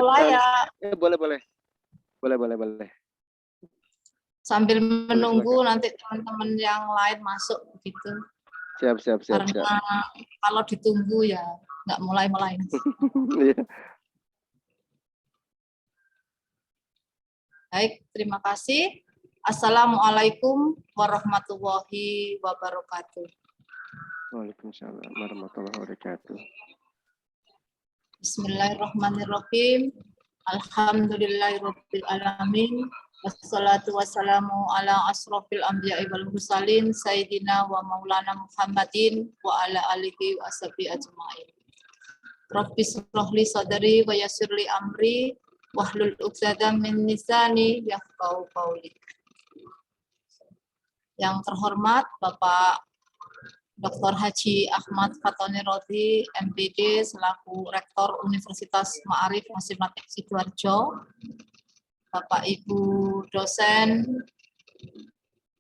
mulai ya. Boleh, boleh. Boleh. Sambil menunggu nanti teman-teman yang lain masuk gitu. Siap. Karena kalau ditunggu ya nggak mulai. Baik, terima kasih. Assalamualaikum warahmatullahi wabarakatuh. Waalaikumsalam warahmatullahi wabarakatuh. Bismillahirrahmanirrahim. Alhamdulillahirabbil alamin. Wassalatu wassalamu ala asrofil anbiya'i wal mursalin sayyidina wa maulana Muhammadin wa ala alihi wa ashabihi ajmain. Rabbi shrah li sadri wa yassir li amri wahlul 'uqdatam min lisani yafqahu qawli. Yang terhormat Bapak Dr. Haji Ahmad Fatoni Rodi, MPD, selaku Rektor Universitas Ma'arif Masih-Matik Sidoarjo, Bapak Ibu dosen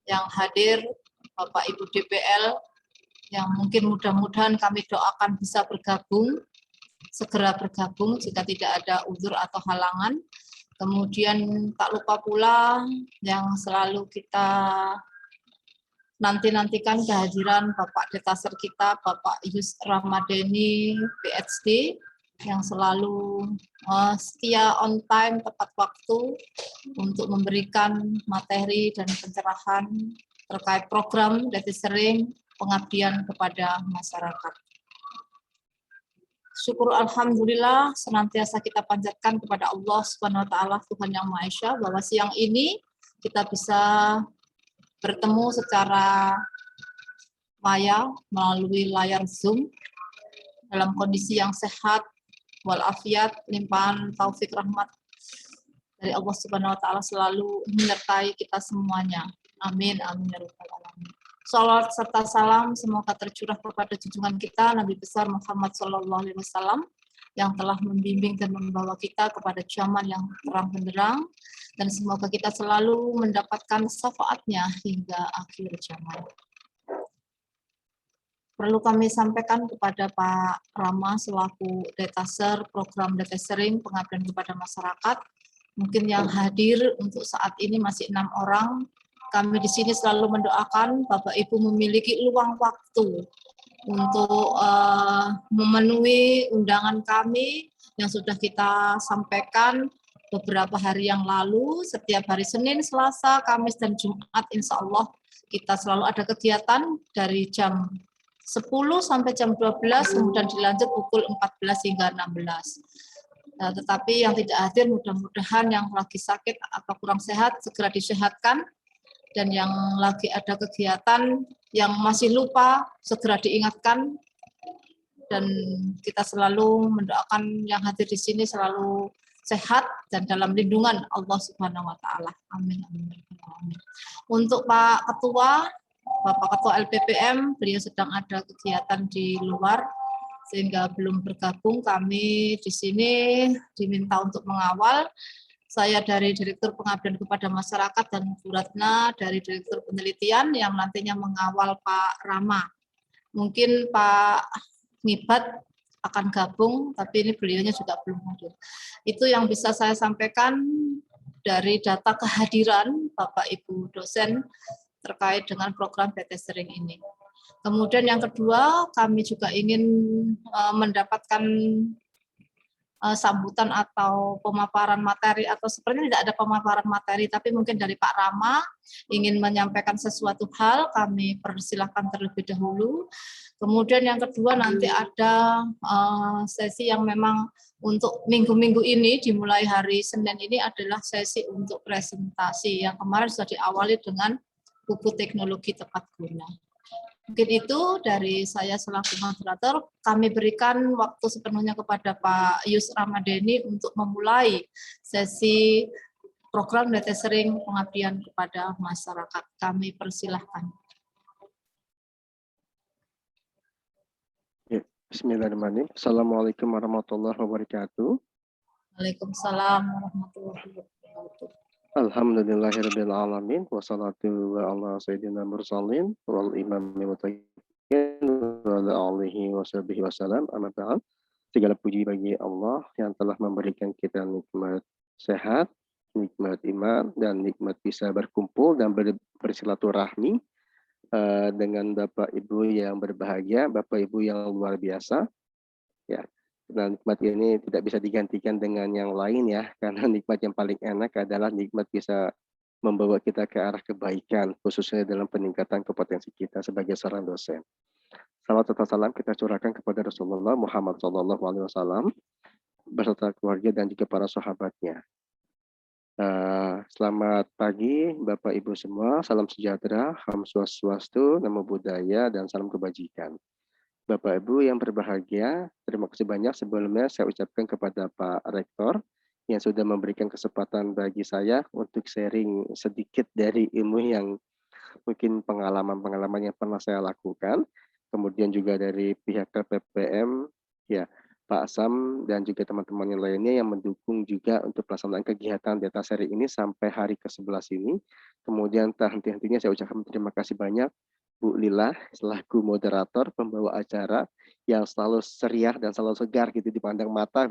yang hadir, Bapak Ibu DPL, yang mungkin mudah-mudahan kami doakan bisa segera bergabung jika tidak ada uzur atau halangan. Kemudian tak lupa pula yang selalu kita nantikan kehadiran Bapak Detaser kita, Bapak Yus Ramadeni, PhD, yang selalu setia on time, tepat waktu untuk memberikan materi dan pencerahan terkait program Detesering pengabdian kepada masyarakat. Syukur alhamdulillah senantiasa kita panjatkan kepada Allah Subhanahu wa taala, Tuhan yang Maha Esa, bahwa siang ini kita bisa bertemu secara maya melalui layar Zoom dalam kondisi yang sehat walafiat, limpahan taufik rahmat dari Allah Subhanahu wa taala selalu menyertai kita semuanya. Amin ya rabbal alamin. Salawat serta salam semoga tercurah kepada junjungan kita Nabi besar Muhammad sallallahu alaihi wasallam yang telah membimbing dan membawa kita kepada zaman yang terang benderang, dan semoga kita selalu mendapatkan syafaatnya hingga akhir zaman. Perlu kami sampaikan kepada Pak Rama selaku Detaser program Detesering pengabdian kepada masyarakat. Mungkin yang hadir untuk saat ini masih 6 orang. Kami di sini selalu mendoakan Bapak Ibu memiliki luang waktu untuk memenuhi undangan kami yang sudah kita sampaikan beberapa hari yang lalu. Setiap hari Senin, Selasa, Kamis, dan Jumat insya Allah kita selalu ada kegiatan dari jam 10 sampai jam 12, kemudian dilanjut pukul 14 hingga 16. Nah, tetapi yang tidak hadir mudah-mudahan yang lagi sakit atau kurang sehat segera disehatkan, dan yang lagi ada kegiatan yang masih lupa segera diingatkan, dan kita selalu mendoakan yang hadir di sini selalu sehat dan dalam lindungan Allah Subhanahu wa taala. Amin. Untuk Pak Ketua, Bapak Ketua LPPM, beliau sedang ada kegiatan di luar sehingga belum bergabung. Kami di sini diminta untuk mengawal. Saya dari Direktur Pengabdian kepada Masyarakat dan Bu Ratna dari Direktur Penelitian yang nantinya mengawal Pak Rama. Mungkin Pak Ngibat akan gabung, tapi ini beliaunya juga belum hadir. Itu yang bisa saya sampaikan dari data kehadiran Bapak Ibu dosen terkait dengan program Detesering ini. Kemudian yang kedua, kami juga ingin mendapatkan sambutan atau pemaparan materi, atau sebenarnya tidak ada pemaparan materi, tapi mungkin dari Pak Rama ingin menyampaikan sesuatu hal, kami persilahkan terlebih dahulu. Kemudian yang kedua nanti ada sesi yang memang untuk minggu-minggu ini dimulai hari Senin ini adalah sesi untuk presentasi yang kemarin sudah diawali dengan buku teknologi tepat guna. Mungkin itu dari saya selaku moderator. Kami berikan waktu sepenuhnya kepada Pak Yus Ramadeni untuk memulai sesi program Detesering pengabdian kepada masyarakat. Kami persilahkan. Ya, bismillahirrahmanirrahim. Assalamualaikum warahmatullahi wabarakatuh. Waalaikumsalam warahmatullahi wabarakatuh. Alhamdulillahirabbil alamin wassalatu ala sayyidina mursalin wal imamil muttaqin wa ala alihi washabihi wasallam amma ba'd. Segala puji bagi Allah yang telah memberikan kita nikmat sehat, nikmat iman, dan nikmat bisa berkumpul dan bersilaturahmi dengan Bapak Ibu yang berbahagia, Bapak Ibu yang luar biasa. Ya, nah, nikmat ini tidak bisa digantikan dengan yang lain ya, karena nikmat yang paling enak adalah nikmat bisa membawa kita ke arah kebaikan, khususnya dalam peningkatan kompetensi kita sebagai seorang dosen. Salawat serta salam kita curahkan kepada Rasulullah Muhammad SAW beserta keluarga dan juga para sahabatnya. Selamat pagi Bapak Ibu semua, salam sejahtera, Ham Swastiastu, Namo Buddhaya, dan salam kebajikan. Bapak Ibu yang berbahagia, terima kasih banyak sebelumnya saya ucapkan kepada Pak Rektor yang sudah memberikan kesempatan bagi saya untuk sharing sedikit dari ilmu yang mungkin pengalaman-pengalaman yang pernah saya lakukan. Kemudian juga dari pihak KPPM, ya Pak Sam dan juga teman-teman yang lainnya yang mendukung juga untuk pelaksanaan kegiatan data sharing ini sampai hari ke-11 ini. Kemudian tak henti-hentinya saya ucapkan terima kasih banyak Bu Lila selaku moderator pembawa acara yang selalu ceria dan selalu segar gitu dipandang mata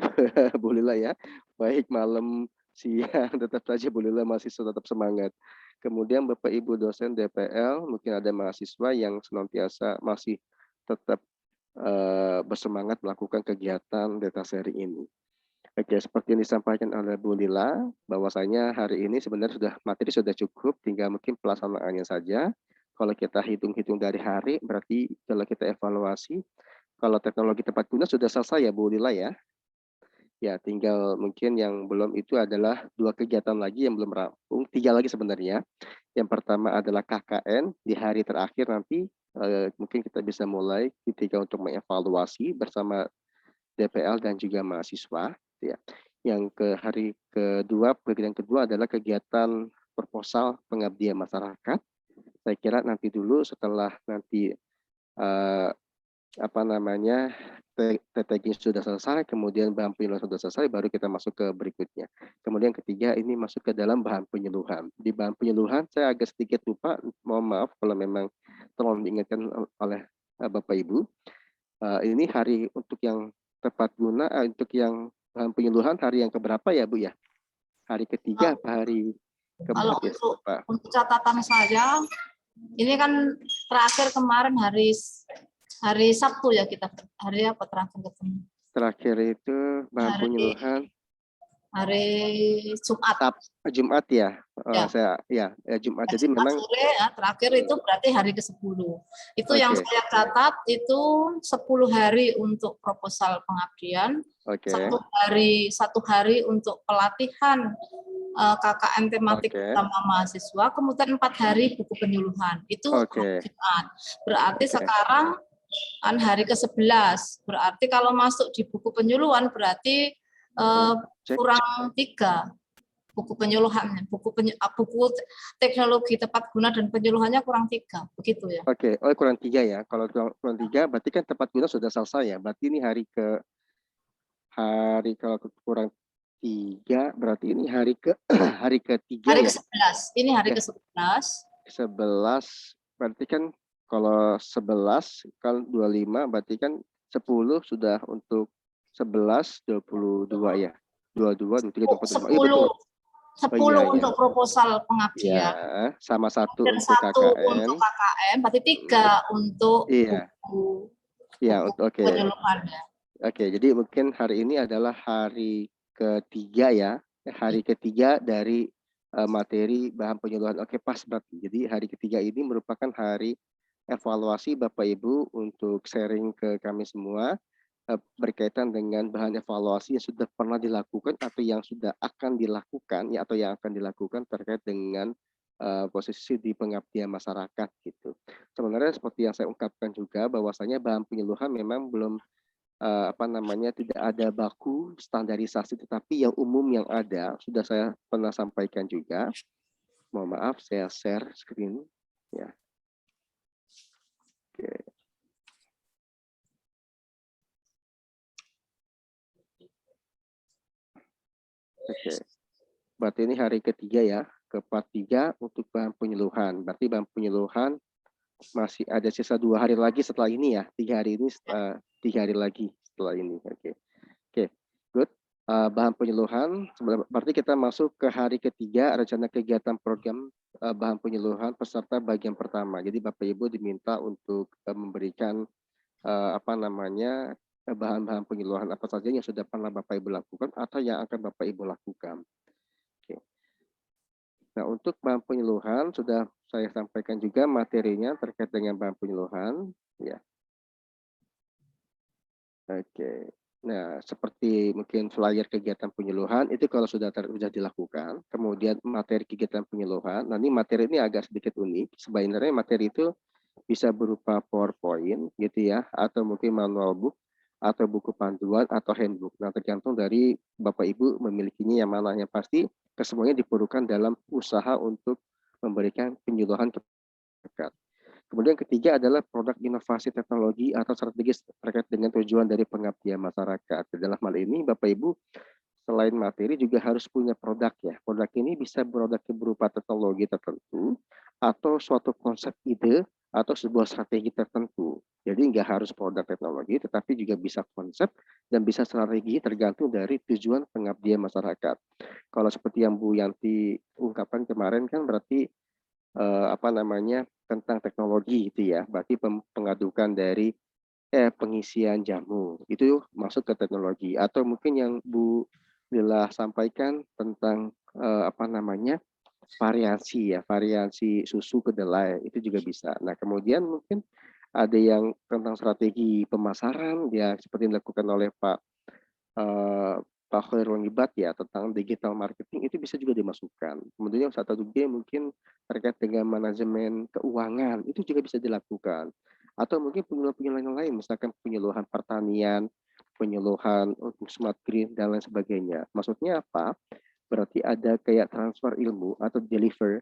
Bu Lila ya. Baik malam siang tetap saja Bu Lila masih tetap semangat. Kemudian Bapak Ibu dosen DPL, mungkin ada mahasiswa yang senantiasa masih tetap bersemangat melakukan kegiatan data sharing ini. Oke, seperti yang disampaikan oleh Bu Lila, bahwasanya hari ini sebenarnya materi sudah cukup, tinggal mungkin pelaksanaannya saja. Kalau kita hitung-hitung dari hari, berarti kalau kita evaluasi, kalau teknologi tepat guna sudah selesai ya Bu Lila ya. Ya, tinggal mungkin yang belum itu adalah 2 kegiatan lagi yang belum rampung, 3 lagi sebenarnya. Yang pertama adalah KKN di hari terakhir nanti, mungkin kita bisa mulai ketika untuk mengevaluasi bersama DPL dan juga mahasiswa. Ya. Yang hari kedua, kegiatan kedua adalah kegiatan proposal pengabdian masyarakat. Saya kira nanti dulu setelah nanti TTG sudah selesai, kemudian bahan penyuluhan sudah selesai, baru kita masuk ke berikutnya. Kemudian ketiga ini masuk ke dalam bahan penyuluhan. Di bahan penyuluhan saya agak sedikit lupa, mohon maaf kalau memang tolong diingatkan oleh Bapak Ibu. Ini hari untuk yang tepat guna, untuk yang bahan penyuluhan hari yang keberapa ya Bu ya? Hari ketiga apa hari Kalau keempat ya? untuk catatan saya, ini kan terakhir kemarin hari Sabtu ya kita, hari apa terakhir ketemu? Terakhir itu bahan penyuluhan hari Jumat. Jumat ya, ya. Jumat. Jadi Jadi memang sore ya, terakhir itu berarti hari ke-10. Itu yang saya catat itu 10 hari untuk proposal pengabdian, satu hari untuk pelatihan KKN tematik utama mahasiswa, kemudian 4 hari buku penyuluhan. Itu Jumat. Berarti sekarang kan hari ke-11. Berarti kalau masuk di buku penyuluhan berarti kurang 3 buku penyuluhannya, buku teknologi tepat guna dan penyuluhannya kurang 3, begitu ya? Oke, kurang 3 ya. Kalau kurang 3 berarti kan tepat guna sudah selesai ya. Berarti ini hari kalau kurang 3 berarti ini hari ketiga hari ya. ke-11. Ini hari ke-11. 11 berarti kan kalau 11 kalau 25 berarti kan 10 sudah untuk 11 22 ya. 22 23 24 25. Iya betul. 10 untuk proposal pengabdian. Ya, sama 1 dan untuk 1 KKN. untuk KKN, berarti 3 untuk buku penyuluhan ya. Oke, jadi mungkin hari ini adalah hari ketiga ya, hari ketiga dari materi bahan penyuluhan. Oke, pas berarti. Jadi hari ketiga ini merupakan hari evaluasi Bapak Ibu untuk sharing ke kami semua berkaitan dengan bahan evaluasi yang sudah pernah dilakukan atau yang sudah akan dilakukan ya, atau yang akan dilakukan terkait dengan posisi di pengabdian masyarakat gitu. Sebenarnya seperti yang saya ungkapkan juga bahwasanya bahan penyuluhan memang belum tidak ada baku standarisasi, tetapi yang umum yang ada sudah saya pernah sampaikan juga. Mohon maaf saya share screen ya. Oke. Oke, berarti ini hari ketiga ya, ke-part 3 untuk bahan penyuluhan. Berarti bahan penyuluhan masih ada sisa 2 hari lagi setelah ini ya, 3 hari ini 3 hari lagi setelah ini. Oke. Oke, good. Bahan penyuluhan, berarti kita masuk ke hari ketiga rencana kegiatan program bahan penyuluhan peserta bagian pertama. Jadi Bapak Ibu diminta untuk memberikan bahan-bahan penyuluhan apa saja yang sudah pernah Bapak Ibu lakukan atau yang akan Bapak Ibu lakukan. Oke. Nah, untuk bahan penyuluhan sudah saya sampaikan juga materinya terkait dengan bahan penyuluhan, ya. Oke. Nah, seperti mungkin flyer kegiatan penyuluhan itu kalau sudah dilakukan, kemudian materi kegiatan penyuluhan. Nah, ini materi ini agak sedikit unik. Sebenarnya materi itu bisa berupa PowerPoint gitu ya, atau mungkin manual book, atau buku panduan atau handbook. Nah, tergantung dari Bapak Ibu memilikinya yang mana. Yang pasti kesemuanya diperlukan dalam usaha untuk memberikan penyuluhan ke masyarakat. Kemudian ketiga adalah produk inovasi teknologi atau strategis terkait dengan tujuan dari pengabdian masyarakat. Dalam hal ini Bapak Ibu selain materi juga harus punya produk ya. Produk ini bisa produk berupa teknologi tertentu atau suatu konsep ide atau sebuah strategi tertentu. Jadi nggak harus produk teknologi, tetapi juga bisa konsep dan bisa strategi tergantung dari tujuan pengabdian masyarakat. Kalau seperti yang Bu Yanti ungkapkan kemarin kan berarti tentang teknologi itu ya, berarti pengadukan dari pengisian jamu itu masuk ke teknologi, atau mungkin yang Bu Lila sampaikan tentang variasi ya, variasi susu kedelai itu juga bisa. Nah, kemudian mungkin ada yang tentang strategi pemasaran ya, seperti yang dilakukan oleh Pak Khairul Ngibat ya, tentang digital marketing itu bisa juga dimasukkan. Kemudian yang satu lagi mungkin terkait dengan manajemen keuangan itu juga bisa dilakukan. Atau mungkin penyuluhan-penyuluhan yang lain, misalkan penyuluhan pertanian, penyuluhan untuk smart green dan lain sebagainya. Maksudnya apa? Berarti ada kayak transfer ilmu atau deliver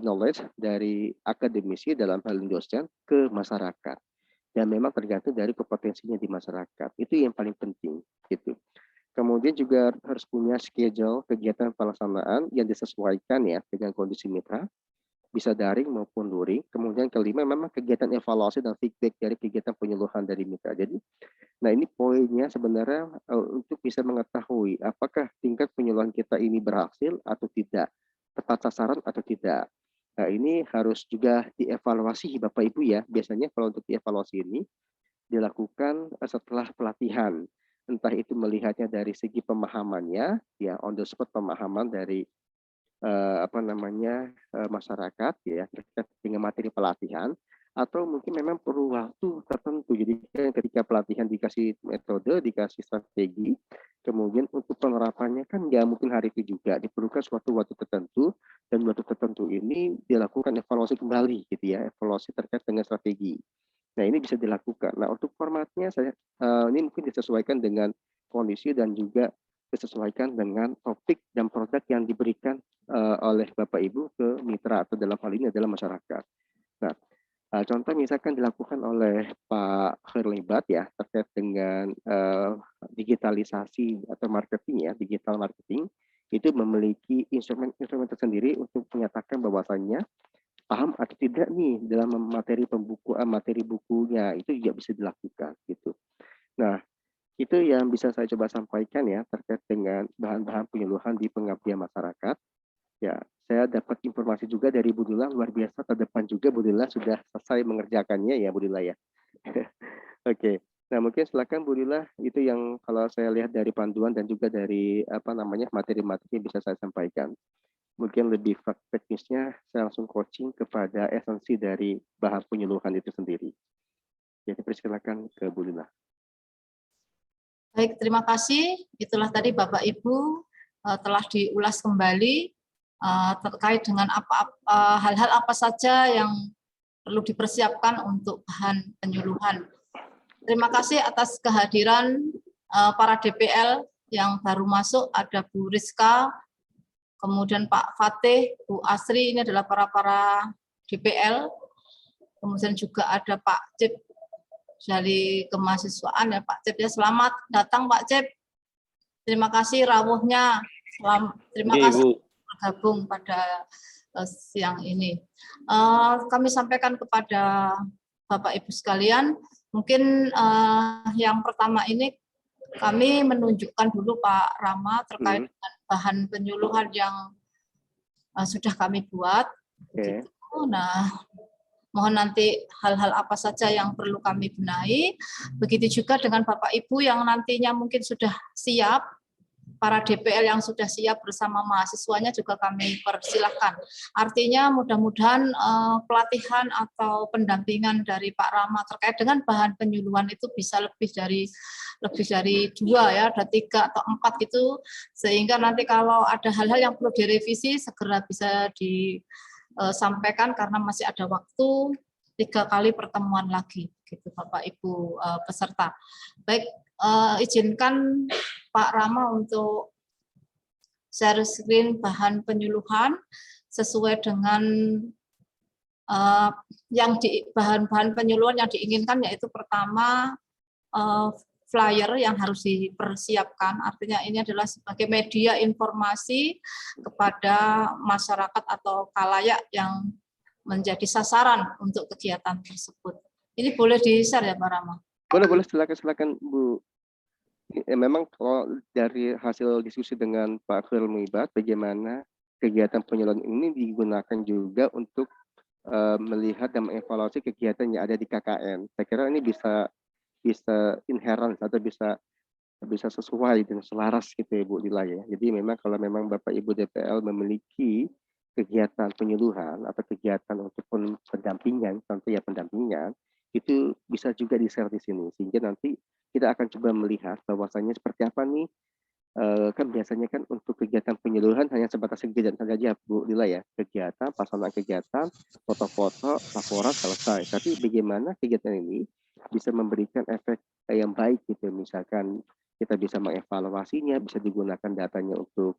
knowledge dari akademisi dalam hal ini dosen ke masyarakat. Dan memang tergantung dari kompetensinya di masyarakat. Itu yang paling penting gitu. Kemudian juga harus punya schedule kegiatan pelaksanaan yang disesuaikan ya dengan kondisi mitra, bisa daring maupun luring. Kemudian kelima memang kegiatan evaluasi dan feedback dari kegiatan penyuluhan dari mitra. Jadi, nah ini poinnya sebenarnya untuk bisa mengetahui apakah tingkat penyuluhan kita ini berhasil atau tidak, tepat sasaran atau tidak. Nah ini harus juga dievaluasi Bapak Ibu ya. Biasanya kalau untuk dievaluasi ini dilakukan setelah pelatihan, entah itu melihatnya dari segi pemahamannya ya, on the spot pemahaman dari masyarakat ya terkait dengan materi pelatihan, atau mungkin memang perlu waktu tertentu. Jadi ketika pelatihan dikasih metode, dikasih strategi, kemudian untuk penerapannya kan nggak mungkin hari itu juga, diperlukan suatu waktu tertentu, dan waktu tertentu ini dilakukan evaluasi kembali gitu ya, evaluasi terkait dengan strategi. Nah, ini bisa dilakukan. Nah, untuk formatnya ini mungkin disesuaikan dengan kondisi dan juga disesuaikan dengan topik dan produk yang diberikan oleh Bapak Ibu ke mitra atau dalam hal ini adalah masyarakat. Nah, contoh misalkan dilakukan oleh Pak Khairul ya terkait dengan digitalisasi atau marketing ya, digital marketing itu memiliki instrumen tersendiri untuk menyatakan bahwasannya paham atau tidak nih dalam materi pembukuan, materi bukunya itu juga bisa dilakukan gitu. Nah, itu yang bisa saya coba sampaikan ya terkait dengan bahan-bahan penyuluhan di pengabdian masyarakat. Ya, saya dapat informasi juga dari Bu Dila, luar biasa terdepan juga Bu Dila sudah selesai mengerjakannya ya Bu Dila ya. Oke. Nah, mungkin silakan Bu Dila, itu yang kalau saya lihat dari panduan dan juga dari materi-materi yang bisa saya sampaikan. Mungkin lebih teknisnya saya langsung coaching kepada esensi dari bahan penyuluhan itu sendiri. Jadi persilakan ke Bu Lina. Baik, terima kasih. Itulah tadi Bapak Ibu telah diulas kembali terkait dengan hal-hal apa saja yang perlu dipersiapkan untuk bahan penyuluhan. Terima kasih atas kehadiran para DPL yang baru masuk, ada Bu Rizka, kemudian Pak Fatih, Bu Asri, ini adalah para DPL. Kemudian juga ada Pak Cip dari kemahasiswaan ya Pak Cip ya. Selamat datang Pak Cip. Terima kasih rawuhnya. Terima kasih bergabung pada siang ini. Kami sampaikan kepada Bapak Ibu sekalian, mungkin yang pertama ini kami menunjukkan dulu Pak Rama terkait Hmm. dengan bahan penyuluhan yang sudah kami buat. Oke. Begitu. Nah, mohon nanti hal-hal apa saja yang perlu kami benahi. Begitu juga dengan Bapak Ibu yang nantinya mungkin sudah siap, para DPL yang sudah siap bersama mahasiswanya juga kami persilahkan. Artinya mudah-mudahan pelatihan atau pendampingan dari Pak Rama terkait dengan bahan penyuluhan itu bisa lebih dari 2 ya, ada 3 atau 4 gitu, sehingga nanti kalau ada hal-hal yang perlu direvisi segera bisa disampaikan karena masih ada waktu 3 kali pertemuan lagi gitu Bapak Ibu peserta. Baik, izinkan Pak Rama untuk share screen bahan penyuluhan sesuai dengan bahan-bahan penyuluhan yang diinginkan, yaitu pertama flyer yang harus dipersiapkan. Artinya ini adalah sebagai media informasi kepada masyarakat atau khalayak yang menjadi sasaran untuk kegiatan tersebut. Ini boleh di-share ya Pak Rama? Boleh, silakan Bu. Memang kalau dari hasil diskusi dengan Pak Khairul Muibat, bagaimana kegiatan penyuluhan ini digunakan juga untuk melihat dan mengevaluasi kegiatan yang ada di KKN. Saya kira ini bisa inherent atau bisa sesuai dan selaras gitu ya Bu Dila ya. Jadi memang kalau memang Bapak Ibu DPL memiliki kegiatan penyuluhan atau kegiatan untuk pendampingan, tentu ya pendampingan, itu bisa juga di-share di sini sehingga nanti kita akan coba melihat bahwasannya seperti apa nih, kan biasanya kan untuk kegiatan penyuluhan hanya sebatas kegiatan saja Bu Dila ya, kegiatan, pelaksanaan kegiatan, foto-foto, laporan selesai. Tapi bagaimana kegiatan ini bisa memberikan efek yang baik gitu, misalkan kita bisa mengevaluasinya, bisa digunakan datanya untuk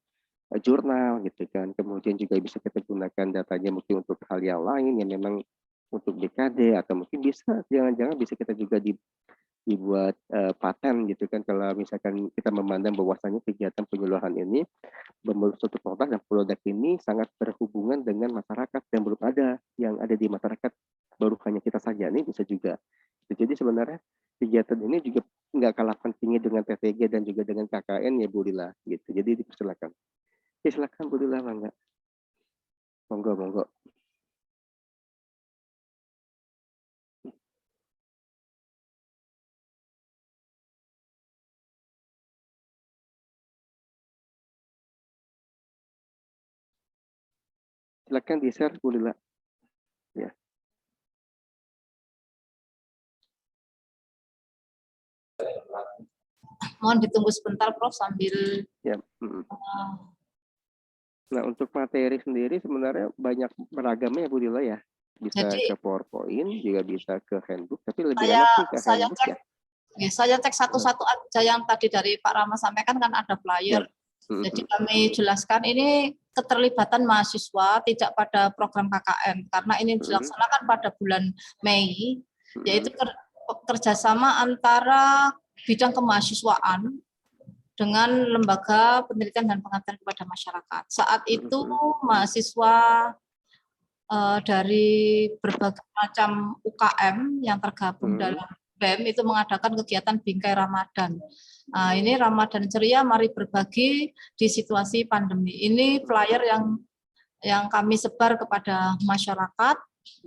jurnal gitu kan, kemudian juga bisa kita gunakan datanya mungkin untuk hal yang lain yang memang untuk BKD atau mungkin bisa jangan-jangan bisa kita juga dibuat paten gitu kan kalau misalkan kita memandang bahwasannya kegiatan penyuluhan ini membentuk suatu produk dan produk ini sangat berhubungan dengan masyarakat dan belum ada yang ada di masyarakat, baru hanya kita saja, ini bisa juga. Jadi sebenarnya kegiatan ini juga nggak kalah pentingnya dengan TTG dan juga dengan KKN ya Bu Lila gitu. Jadi dipersilakan. Ya silakan Bu Lila, mangga. Monggo. Silakan di-share Bu Lila. Ya. Mohon ditunggu sebentar Prof sambil Ya. Nah, untuk materi sendiri sebenarnya banyak beragamnya ya Bu Lila ya. Bisa jadi ke PowerPoint, juga bisa ke handbook, tapi lebih enak sih ke handbook ya. Saya cek satu-satu aja yang tadi dari Pak Rama sampaikan kan ada flyer. Jadi kami jelaskan ini keterlibatan mahasiswa tidak pada program KKN karena ini dilaksanakan pada bulan Mei, yaitu kerjasama antara bidang kemahasiswaan dengan lembaga penelitian dan pengabdian kepada masyarakat. Saat itu mahasiswa dari berbagai macam UKM yang tergabung dalam BEM itu mengadakan kegiatan Bingkai Ramadan. Nah, ini Ramadan ceria, mari berbagi di situasi pandemi. Ini flyer yang kami sebar kepada masyarakat.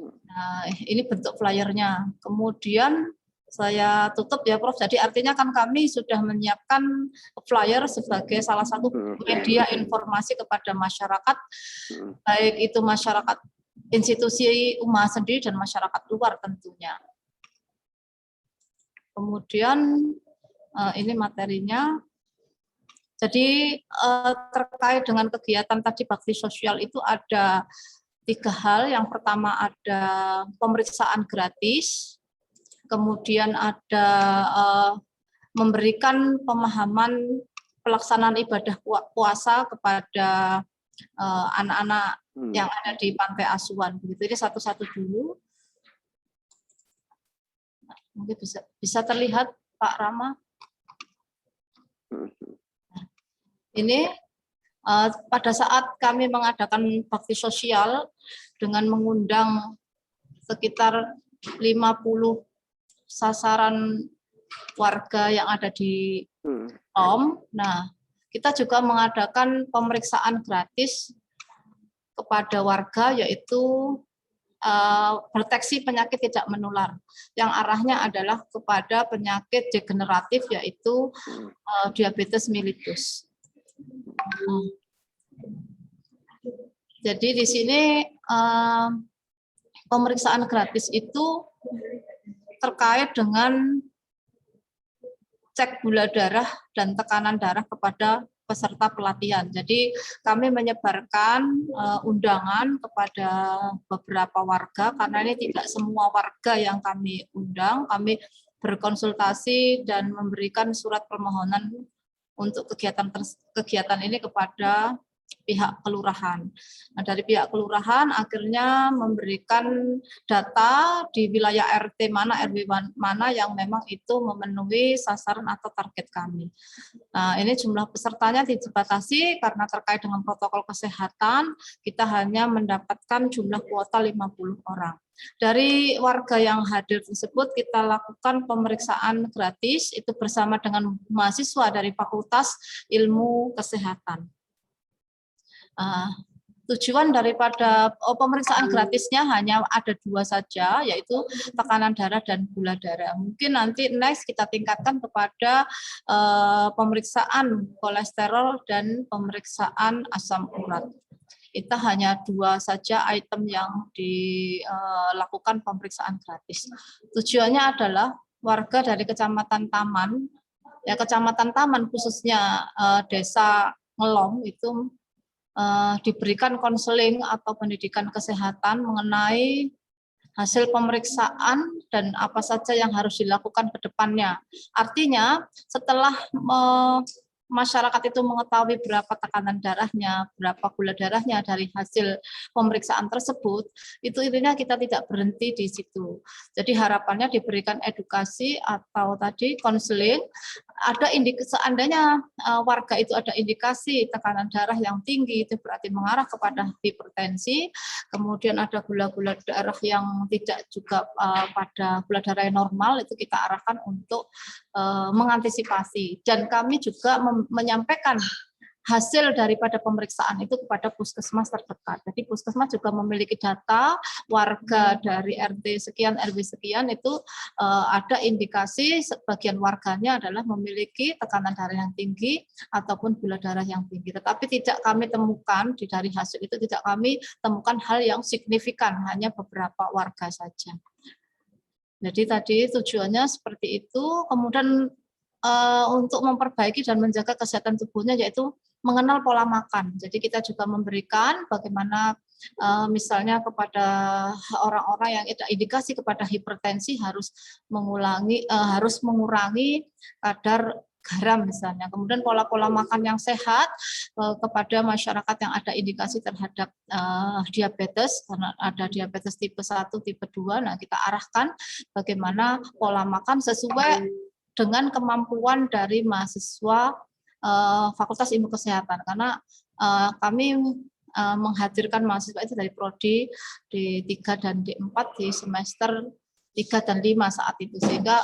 Nah, ini bentuk flyernya. Kemudian saya tutup ya Prof. Jadi artinya kan kami sudah menyiapkan flyer sebagai salah satu media informasi kepada masyarakat, baik itu masyarakat institusi UMA sendiri dan masyarakat luar tentunya. Kemudian ini materinya. Jadi terkait dengan kegiatan tadi bakti sosial itu ada 3 hal. Yang pertama ada pemeriksaan gratis, kemudian ada memberikan pemahaman pelaksanaan ibadah puasa kepada anak-anak yang ada di pantai asuhan. Begitu, ini satu-satu dulu. Nah, mungkin bisa terlihat Pak Rama. Ini pada saat kami mengadakan bakti sosial dengan mengundang sekitar 50 sasaran warga yang ada di POM. Nah, kita juga mengadakan pemeriksaan gratis kepada warga, yaitu deteksi penyakit tidak menular, yang arahnya adalah kepada penyakit degeneratif, yaitu diabetes mellitus. Jadi di sini pemeriksaan gratis itu terkait dengan cek gula darah dan tekanan darah kepada peserta pelatihan. Jadi kami menyebarkan undangan kepada beberapa warga, karena ini tidak semua warga yang kami undang. Kami berkonsultasi dan memberikan surat permohonan untuk kegiatan ini kepada pihak kelurahan. Nah, dari pihak kelurahan akhirnya memberikan data di wilayah RT mana, RW mana yang memang itu memenuhi sasaran atau target kami. Nah, ini jumlah pesertanya dibatasi karena terkait dengan protokol kesehatan, kita hanya mendapatkan jumlah kuota 50 orang. Dari warga yang hadir tersebut kita lakukan pemeriksaan gratis itu bersama dengan mahasiswa dari Fakultas Ilmu Kesehatan. Tujuan daripada pemeriksaan gratisnya hanya ada 2 saja, yaitu tekanan darah dan gula darah. Mungkin nanti next kita tingkatkan kepada pemeriksaan kolesterol dan pemeriksaan asam urat. Itu hanya 2 saja item yang dilakukan pemeriksaan gratis. Tujuannya adalah warga dari Kecamatan Taman, ya Kecamatan Taman khususnya Desa Ngelong itu diberikan konseling atau pendidikan kesehatan mengenai hasil pemeriksaan dan apa saja yang harus dilakukan ke depannya. Artinya setelah masyarakat itu mengetahui berapa tekanan darahnya, berapa gula darahnya dari hasil pemeriksaan tersebut, itu intinya kita tidak berhenti di situ. Jadi harapannya diberikan edukasi atau tadi konseling, ada seandainya warga itu ada indikasi tekanan darah yang tinggi, itu berarti mengarah kepada hipertensi, kemudian ada gula-gula darah yang tidak juga pada gula darah yang normal, itu kita arahkan untuk mengantisipasi. Dan kami juga menyampaikan hasil daripada pemeriksaan itu kepada puskesmas terdekat. Jadi puskesmas juga memiliki data warga dari RT sekian, RW sekian itu ada indikasi sebagian warganya adalah memiliki tekanan darah yang tinggi ataupun gula darah yang tinggi. Tetapi tidak kami temukan dari hasil itu tidak kami temukan hal yang signifikan, hanya beberapa warga saja. Jadi tadi tujuannya seperti itu. Kemudian untuk memperbaiki dan menjaga kesehatan tubuhnya yaitu mengenal pola makan. Jadi kita juga memberikan bagaimana misalnya kepada orang-orang yang ada indikasi kepada hipertensi harus mengurangi kadar garam misalnya. Kemudian pola-pola makan yang sehat kepada masyarakat yang ada indikasi terhadap diabetes, karena ada diabetes tipe 1, tipe 2. Nah, kita arahkan bagaimana pola makan sesuai dengan kemampuan dari mahasiswa Fakultas Ilmu Kesehatan, karena kami menghadirkan mahasiswa itu dari prodi D3 dan D4 di semester 3 dan 5 saat itu, sehingga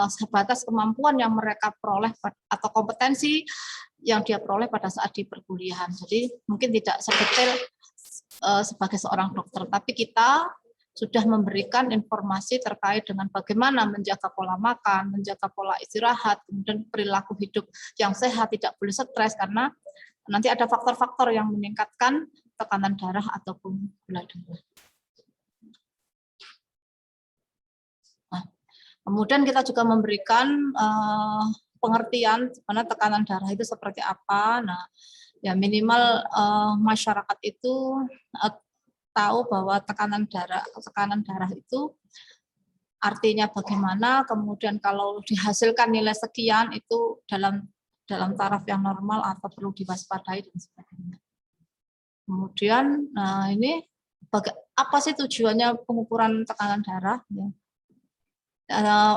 sebatas kemampuan yang mereka peroleh atau kompetensi yang dia peroleh pada saat di perkuliahan. Jadi mungkin tidak sedetail sebagai seorang dokter, tapi kita sudah memberikan informasi terkait dengan bagaimana menjaga pola makan, menjaga pola istirahat, kemudian perilaku hidup yang sehat, tidak boleh stres, karena nanti ada faktor-faktor yang meningkatkan tekanan darah ataupun gula darah. Nah, kemudian kita juga memberikan pengertian mana tekanan darah itu seperti apa. Nah, ya minimal masyarakat itu tahu bahwa tekanan darah itu artinya bagaimana, kemudian kalau dihasilkan nilai sekian itu dalam taraf yang normal atau perlu diwaspadai dan sebagainya. Kemudian nah ini apa sih tujuannya pengukuran tekanan darah? Ya.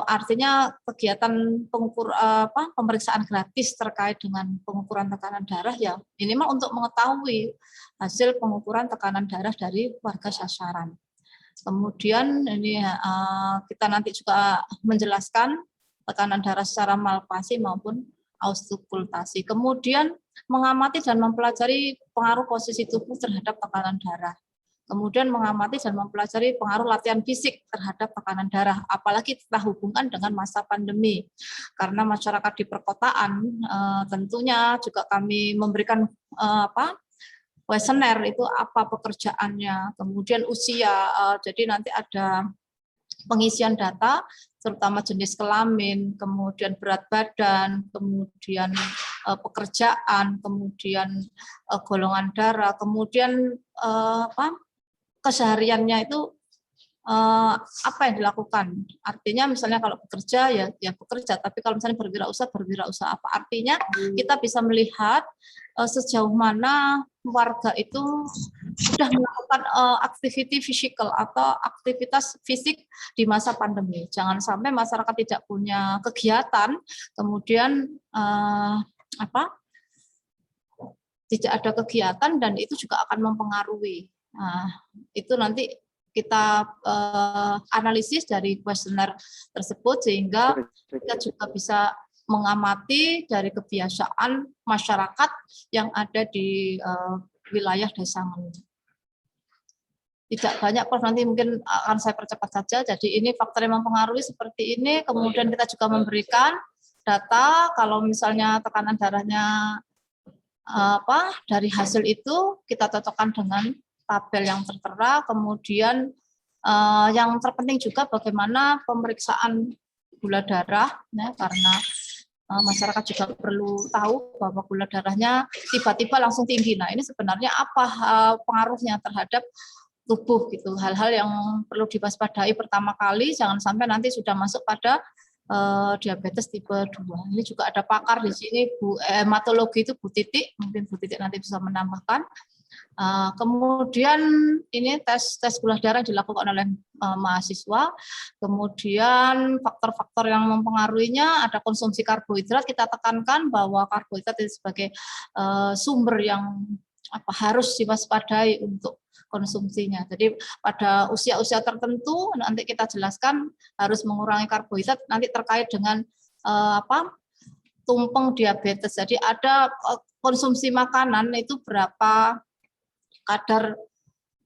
Artinya kegiatan pemeriksaan gratis terkait dengan pengukuran tekanan darah ya minimal untuk mengetahui hasil pengukuran tekanan darah dari warga sasaran. Kemudian ini kita nanti juga menjelaskan tekanan darah secara malpasi maupun auskultasi. Kemudian mengamati dan mempelajari pengaruh posisi tubuh terhadap tekanan darah. Kemudian mengamati dan mempelajari pengaruh latihan fisik terhadap tekanan darah, apalagi kita hubungkan dengan masa pandemi. Karena masyarakat di perkotaan tentunya juga kami memberikan kuesioner itu apa pekerjaannya, kemudian usia, jadi nanti ada pengisian data, terutama jenis kelamin, kemudian berat badan, kemudian pekerjaan, kemudian golongan darah, kemudian kesehariannya itu apa yang dilakukan. Artinya misalnya kalau bekerja ya bekerja, tapi kalau misalnya berwirausaha apa. Artinya kita bisa melihat sejauh mana warga itu sudah melakukan aktiviti fisikal atau aktivitas fisik di masa pandemi. Jangan sampai masyarakat tidak punya kegiatan, kemudian tidak ada kegiatan dan itu juga akan mempengaruhi. Nah, itu nanti kita analisis dari kuesioner tersebut sehingga kita juga bisa mengamati dari kebiasaan masyarakat yang ada di wilayah Desa Ngeluh. Tidak banyak, Prof, nanti mungkin akan saya percepat saja. Jadi ini faktor yang mempengaruhi seperti ini. Kemudian kita juga memberikan data kalau misalnya tekanan darahnya dari hasil itu kita cocokkan dengan tabel yang tertera. Kemudian yang terpenting juga bagaimana pemeriksaan gula darah, ya, karena masyarakat juga perlu tahu bahwa gula darahnya tiba-tiba langsung tinggi. Nah, ini sebenarnya apa pengaruhnya terhadap tubuh gitu. Hal-hal yang perlu diwaspadai pertama kali, jangan sampai nanti sudah masuk pada diabetes tipe 2. Ini juga ada pakar di sini, Bu hematologi itu Bu Titik, mungkin Bu Titik nanti bisa menambahkan. Kemudian ini tes gula darah dilakukan oleh mahasiswa. Kemudian faktor-faktor yang mempengaruhinya ada konsumsi karbohidrat. Kita tekankan bahwa karbohidrat itu sebagai sumber yang harus diwaspadai untuk konsumsinya. Jadi pada usia-usia tertentu nanti kita jelaskan harus mengurangi karbohidrat nanti terkait dengan tumpeng diabetes. Jadi ada konsumsi makanan itu berapa kadar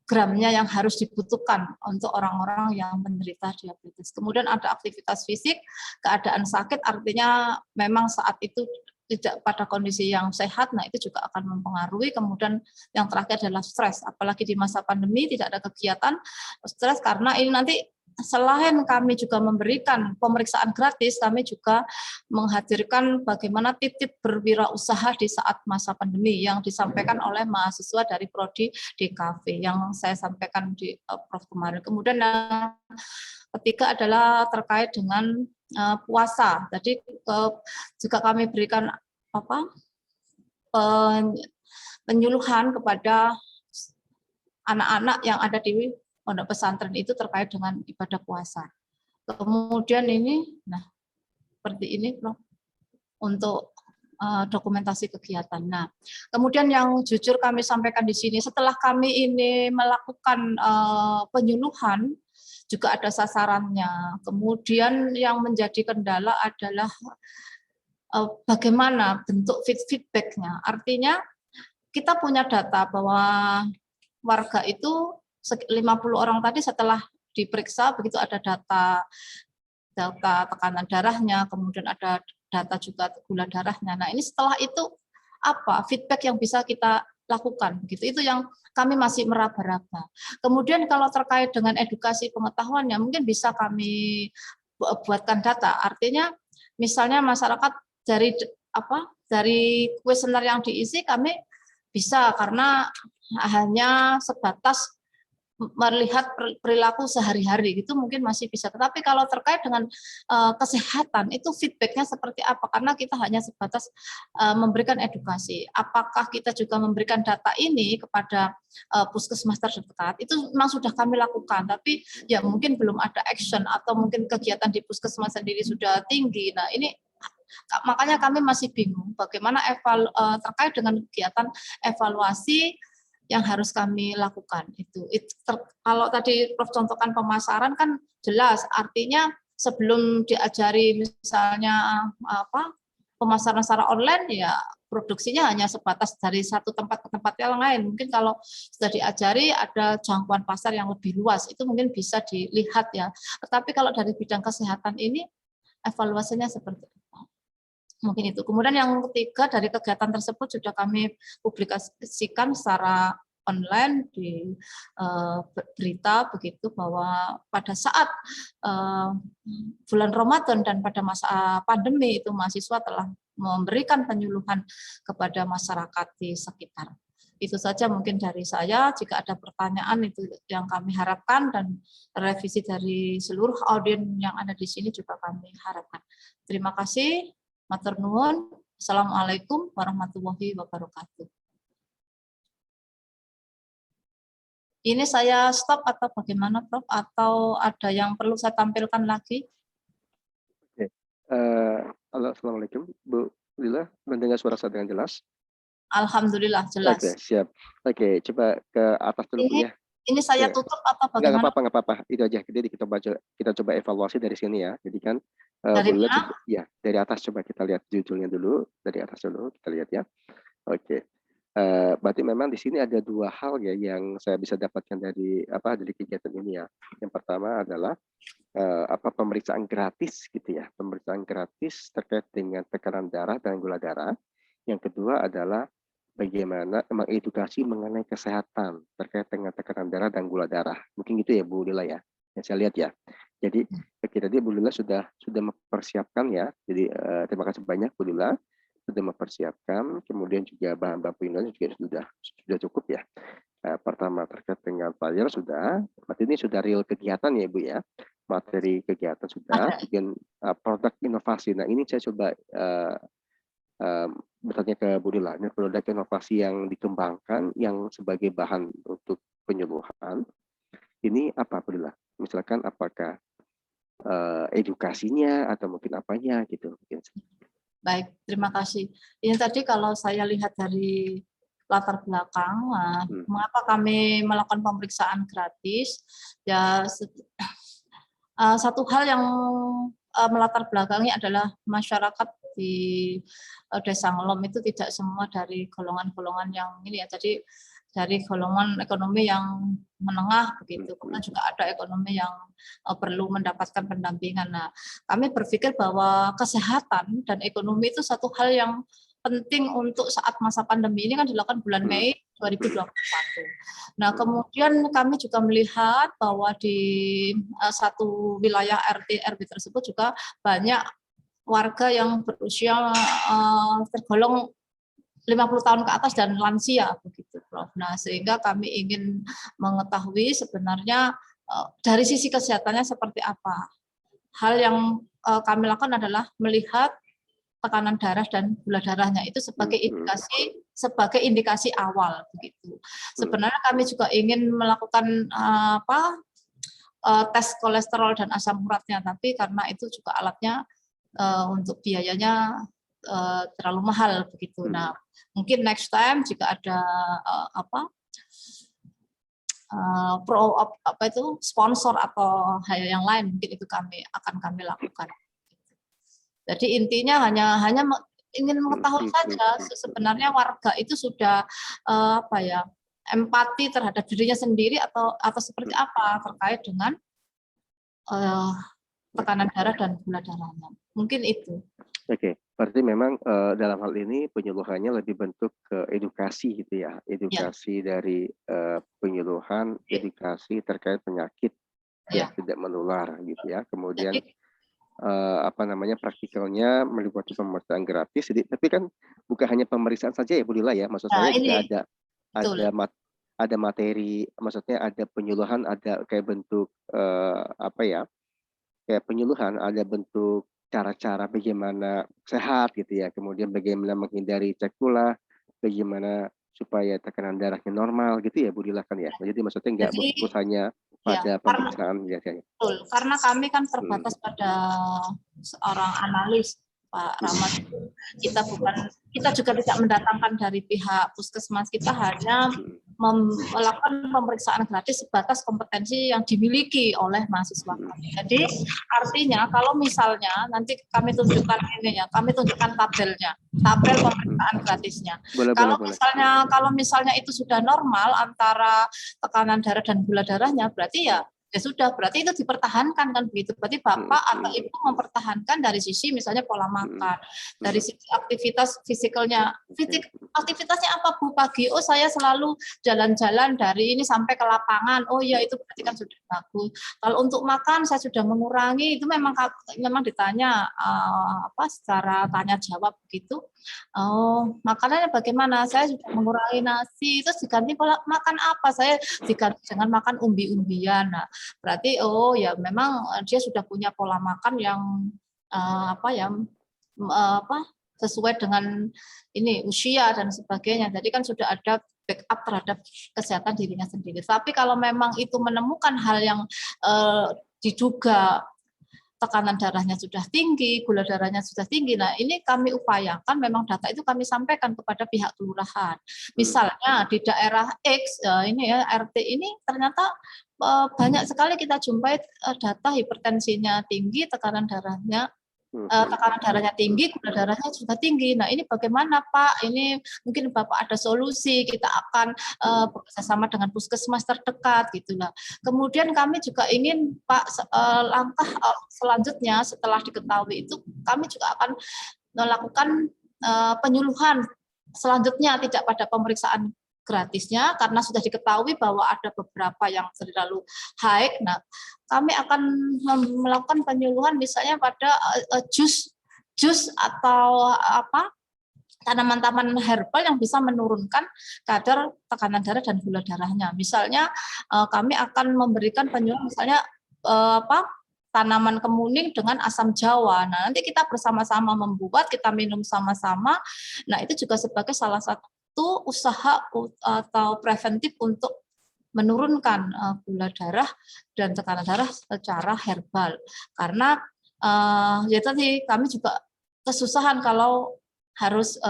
gramnya yang harus dibutuhkan untuk orang-orang yang menderita diabetes. Kemudian ada aktivitas fisik, keadaan sakit artinya memang saat itu tidak pada kondisi yang sehat, nah itu juga akan mempengaruhi. Kemudian yang terakhir adalah stres, apalagi di masa pandemi tidak ada kegiatan, stres karena ini nanti selain kami juga memberikan pemeriksaan gratis, kami juga menghadirkan bagaimana tip-tip berwirausaha di saat masa pandemi yang disampaikan oleh mahasiswa dari Prodi DKV yang saya sampaikan di Prof kemarin. Kemudian yang ketiga adalah terkait dengan puasa. Jadi juga kami berikan penyuluhan kepada anak-anak yang ada di pondok pesantren itu terkait dengan ibadah puasa. Kemudian ini, nah seperti ini, Prof, untuk dokumentasi kegiatan. Nah, kemudian yang jujur kami sampaikan di sini, setelah kami ini melakukan penyuluhan, juga ada sasarannya. Kemudian yang menjadi kendala adalah bagaimana bentuk feedback-nya. Artinya kita punya data bahwa warga itu 50 orang tadi setelah diperiksa, begitu ada data tekanan darahnya, kemudian ada data juga gula darahnya. Nah, ini setelah itu apa feedback yang bisa kita lakukan begitu, itu yang kami masih meraba-raba. Kemudian kalau terkait dengan edukasi pengetahuannya mungkin bisa kami buatkan data, artinya misalnya masyarakat dari kuesioner yang diisi kami bisa, karena hanya sebatas melihat perilaku sehari-hari itu mungkin masih bisa. Tetapi kalau terkait dengan kesehatan itu feedbacknya seperti apa? Karena kita hanya sebatas memberikan edukasi. Apakah kita juga memberikan data ini kepada puskesmas terdekat? Itu memang sudah kami lakukan. Tapi ya mungkin belum ada action atau mungkin kegiatan di puskesmas sendiri sudah tinggi. Nah ini makanya kami masih bingung bagaimana terkait dengan kegiatan evaluasi yang harus kami lakukan itu. Kalau tadi Prof contohkan pemasaran kan jelas, artinya sebelum diajari misalnya pemasaran secara online, ya produksinya hanya sebatas dari satu tempat ke tempat yang lain. Mungkin kalau sudah diajari ada jangkauan pasar yang lebih luas, itu mungkin bisa dilihat ya. Tetapi kalau dari bidang kesehatan ini, evaluasinya seperti apa? Mungkin itu. Kemudian yang ketiga, dari kegiatan tersebut sudah kami publikasikan secara online di berita begitu, bahwa pada saat bulan Ramadan dan pada masa pandemi itu mahasiswa telah memberikan penyuluhan kepada masyarakat di sekitar. Itu saja mungkin dari saya. Jika ada pertanyaan itu yang kami harapkan, dan revisi dari seluruh audiens yang ada di sini juga kami harapkan. Terima kasih. Matur nuwun. Assalamualaikum warahmatullahi wabarakatuh. Ini saya stop atau bagaimana, Prof? Atau ada yang perlu saya tampilkan lagi? Oke. Halo, assalamualaikum, Bu Lila. Mendengar suara saya dengan jelas? Alhamdulillah jelas. Oke, siap. Oke, coba ke atas dulu, Bu, ya. Ini saya tutup atau bagaimana? Nggak apa-apa. Itu aja. Jadi kita coba evaluasi dari sini ya. Jadi kan dari Bu Lila, mana? ya dari atas coba kita lihat judulnya dulu. Dari atas dulu kita lihat ya. Oke. Berarti memang di sini ada dua hal ya yang saya bisa dapatkan dari kegiatan ini ya. Yang pertama adalah pemeriksaan gratis gitu ya. Pemeriksaan gratis terkait dengan tekanan darah dan gula darah. Yang kedua adalah bagaimana mengedukasi mengenai kesehatan terkait dengan tekanan darah dan gula darah. Mungkin gitu ya Bu Lila ya. Yang saya lihat ya. Jadi tadi Bu Lila sudah mempersiapkan ya. Jadi terima kasih banyak Bu Lila sudah mempersiapkan. Kemudian juga bahan baku Indonesia juga sudah cukup ya. Pertama terkait dengan flyer sudah. Berarti ini sudah real kegiatan ya Bu ya. Materi kegiatan sudah. Kemudian produk inovasi. Nah ini saya coba bertanya ke Bu Lila, ini produk inovasi yang dikembangkan yang sebagai bahan untuk penyuluhan, ini apa Bu Lila? Misalkan apakah edukasinya atau mungkin apanya gitu. Baik, terima kasih. Ini tadi kalau saya lihat dari latar belakang, mengapa kami melakukan pemeriksaan gratis, ya satu hal yang melatar belakangi adalah masyarakat di Desa Ngelom itu tidak semua dari golongan-golongan yang ini ya, jadi dari golongan ekonomi yang menengah begitu, kemudian juga ada ekonomi yang perlu mendapatkan pendampingan. Nah, kami berpikir bahwa kesehatan dan ekonomi itu satu hal yang penting untuk saat masa pandemi ini kan dilakukan bulan Mei 2021. Nah, kemudian kami juga melihat bahwa di satu wilayah RT RW tersebut juga banyak warga yang berusia tergolong 50 tahun ke atas dan lansia begitu, Prof. Nah, sehingga kami ingin mengetahui sebenarnya dari sisi kesehatannya seperti apa. Hal yang kami lakukan adalah melihat tekanan darah dan gula darahnya itu sebagai indikasi awal begitu. Sebenarnya kami juga ingin melakukan tes kolesterol dan asam uratnya, tapi karena itu juga alatnya untuk biayanya terlalu mahal begitu. Nah, mungkin next time jika ada sponsor atau hal yang lain, mungkin itu akan kami lakukan. Jadi intinya hanya ingin mengetahui saja sebenarnya warga itu sudah empati terhadap dirinya sendiri atau seperti apa terkait dengan tekanan darah dan gula darahnya. Mungkin itu. Oke, berarti memang dalam hal ini penyuluhannya lebih bentuk ke edukasi gitu ya, edukasi dari penyuluhan, edukasi terkait penyakit yang tidak menular gitu ya. Kemudian praktikalnya meliputi pemeriksaan gratis. Jadi, tapi kan bukan hanya pemeriksaan saja ya Bu Lila ya, maksud saya juga ada materi, maksudnya ada penyuluhan, ada kayak bentuk kayak penyuluhan, ada bentuk cara-cara bagaimana sehat gitu ya, kemudian bagaimana menghindari cek gula, bagaimana supaya tekanan darahnya normal gitu ya Bu Lila kan ya. Jadi maksudnya nggak fokus hanya pada pemeriksaan biasanya. Betul, karena kami kan terbatas pada seorang analis Pak Rahmat. Kita juga tidak mendatangkan dari pihak puskesmas, kita hanya melakukan pemeriksaan gratis sebatas kompetensi yang dimiliki oleh mahasiswa kami. Jadi artinya kalau misalnya nanti kami tunjukkan ini ya, kami tunjukkan tabelnya, tabel pemeriksaan gratisnya. Kalau misalnya itu sudah normal antara tekanan darah dan gula darahnya, berarti ya sudah, berarti itu dipertahankan kan begitu. Berarti Bapak atau Ibu mempertahankan dari sisi misalnya pola makan, dari sisi aktivitas fisikalnya. Aktivitasnya apa Bu pagi? Oh saya selalu jalan-jalan dari ini sampai ke lapangan. Oh ya itu berarti kan sudah bagus. Kalau untuk makan saya sudah mengurangi, itu memang ditanya secara tanya jawab begitu. Oh makanannya bagaimana? Saya sudah mengurangi nasi, terus diganti pola makan apa? Saya diganti dengan makan umbi-umbian. Nah, berarti oh ya memang dia sudah punya pola makan yang sesuai dengan ini usia dan sebagainya. Jadi kan sudah ada backup terhadap kesehatan dirinya sendiri. Tapi kalau memang itu menemukan hal yang diduga tekanan darahnya sudah tinggi, gula darahnya sudah tinggi. Nah, ini kami upayakan memang data itu kami sampaikan kepada pihak kelurahan. Misalnya di daerah X ini ya RT ini ternyata banyak sekali kita jumpai data hipertensinya tinggi, tekanan darahnya tinggi, gula darahnya juga tinggi. Nah, ini bagaimana Pak? Ini mungkin Bapak ada solusi, kita akan bekerjasama dengan puskesmas terdekat gitulah. Kemudian kami juga ingin Pak langkah selanjutnya setelah diketahui itu kami juga akan melakukan penyuluhan selanjutnya, tidak pada pemeriksaan gratisnya karena sudah diketahui bahwa ada beberapa yang terlalu high. Nah, kami akan melakukan penyuluhan misalnya pada jus atau tanaman-tanaman herbal yang bisa menurunkan kadar tekanan darah dan gula darahnya. Misalnya kami akan memberikan penyuluhan misalnya tanaman kemuning dengan asam jawa. Nah, nanti kita bersama-sama membuat, kita minum sama-sama. Nah, itu juga sebagai salah satu usaha atau preventif untuk menurunkan gula darah dan tekanan darah secara herbal. Karena ya tadi kami juga kesusahan kalau harus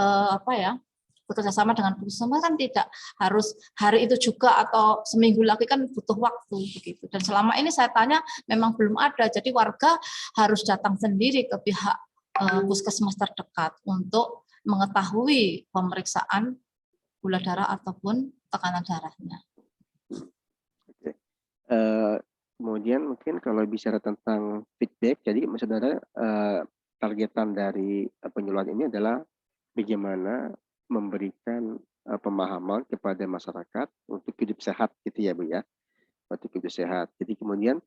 bekerjasama dengan puskesmas kan tidak harus hari itu juga atau seminggu lagi, kan butuh waktu begitu. Dan selama ini saya tanya memang belum ada, jadi warga harus datang sendiri ke pihak puskesmas terdekat untuk mengetahui pemeriksaan gula darah ataupun tekanan darahnya. Kemudian mungkin kalau bicara tentang feedback, jadi saudara targetan dari penyuluhan ini adalah bagaimana memberikan pemahaman kepada masyarakat untuk hidup sehat gitu ya Bu ya, untuk hidup sehat. Jadi kemudian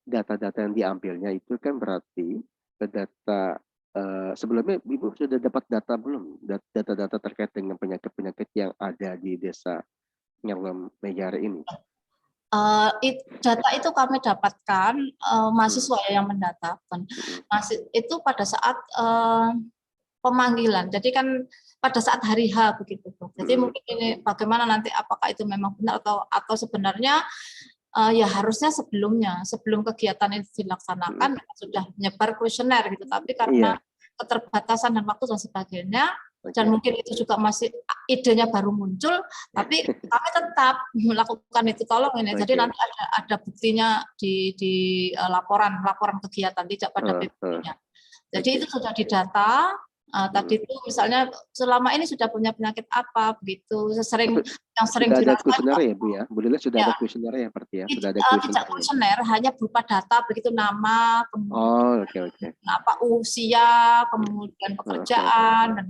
data-data yang diambilnya itu kan berarti data sebelumnya Ibu sudah dapat data belum? Data-data terkait dengan penyakit-penyakit yang ada di desa Nyerlem Megare ini? Data itu kami dapatkan mahasiswa yang mendatakan. Itu pada saat pemanggilan. Jadi kan pada saat hari H begitu. Jadi mungkin ini bagaimana nanti apakah itu memang benar atau sebenarnya ya harusnya sebelum kegiatan itu dilaksanakan sudah menyebar kuesioner gitu. Tapi karena keterbatasan dan waktu dan sebagainya, dan mungkin itu juga masih idenya baru muncul, tapi kami tetap melakukan itu. Tolong ini. Jadi nanti ada buktinya di laporan kegiatan, tidak pada PPT-nya. Jadi itu sudah didata. Tadi itu misalnya selama ini sudah punya penyakit apa begitu, yang sering sudah ada kuesioner ya Bu ya, Bu Lila sudah ada kuesioner ya berarti ya, sudah ada kuesioner. Tidak kuesioner, hanya berupa data begitu, nama, kemudian usia, kemudian pekerjaan, dan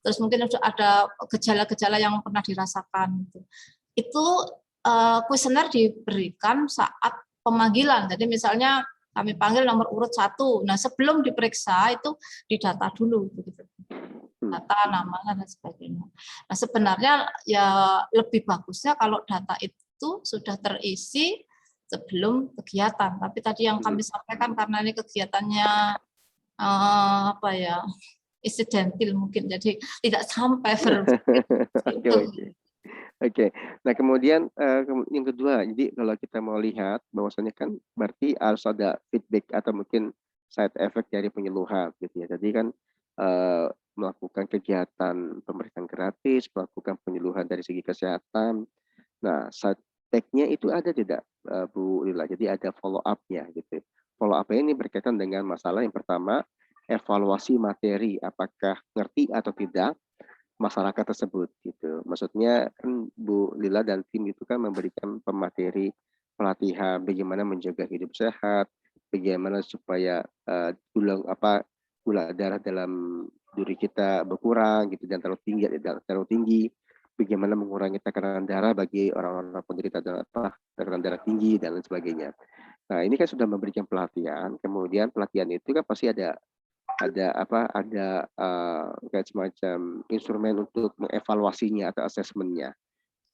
terus mungkin ada gejala-gejala yang pernah dirasakan. Itu kuesioner diberikan saat pemanggilan. Jadi misalnya kami panggil nomor urut 1. Nah, sebelum diperiksa itu didata dulu begitu. Data, namanya dan sebagainya. Nah, sebenarnya ya lebih bagusnya kalau data itu sudah terisi sebelum kegiatan. Tapi tadi yang kami sampaikan karena ini kegiatannya insidental mungkin, jadi tidak sampai Oke. Nah, kemudian yang kedua, jadi kalau kita mau lihat bahwasannya kan berarti harus ada feedback atau mungkin side effect dari penyuluhan gitu ya. Jadi kan melakukan kegiatan pemeriksaan gratis, melakukan penyuluhan dari segi kesehatan. Nah, tag-nya itu ada tidak, Bu Lila? Jadi ada follow up-nya gitu. Follow up ini berkaitan dengan masalah yang pertama, evaluasi materi, apakah ngerti atau tidak masyarakat tersebut gitu. Maksudnya kan Bu Lila dan tim itu kan memberikan pemateri pelatihan bagaimana menjaga hidup sehat, bagaimana supaya gula darah dalam diri kita berkurang gitu dan terlalu tinggi, bagaimana mengurangi tekanan darah bagi orang-orang penderita tekanan darah tinggi dan lain sebagainya. Nah, ini kan sudah memberikan pelatihan, kemudian pelatihan itu kan pasti ada kayak semacam instrumen untuk mengevaluasinya atau asesmennya.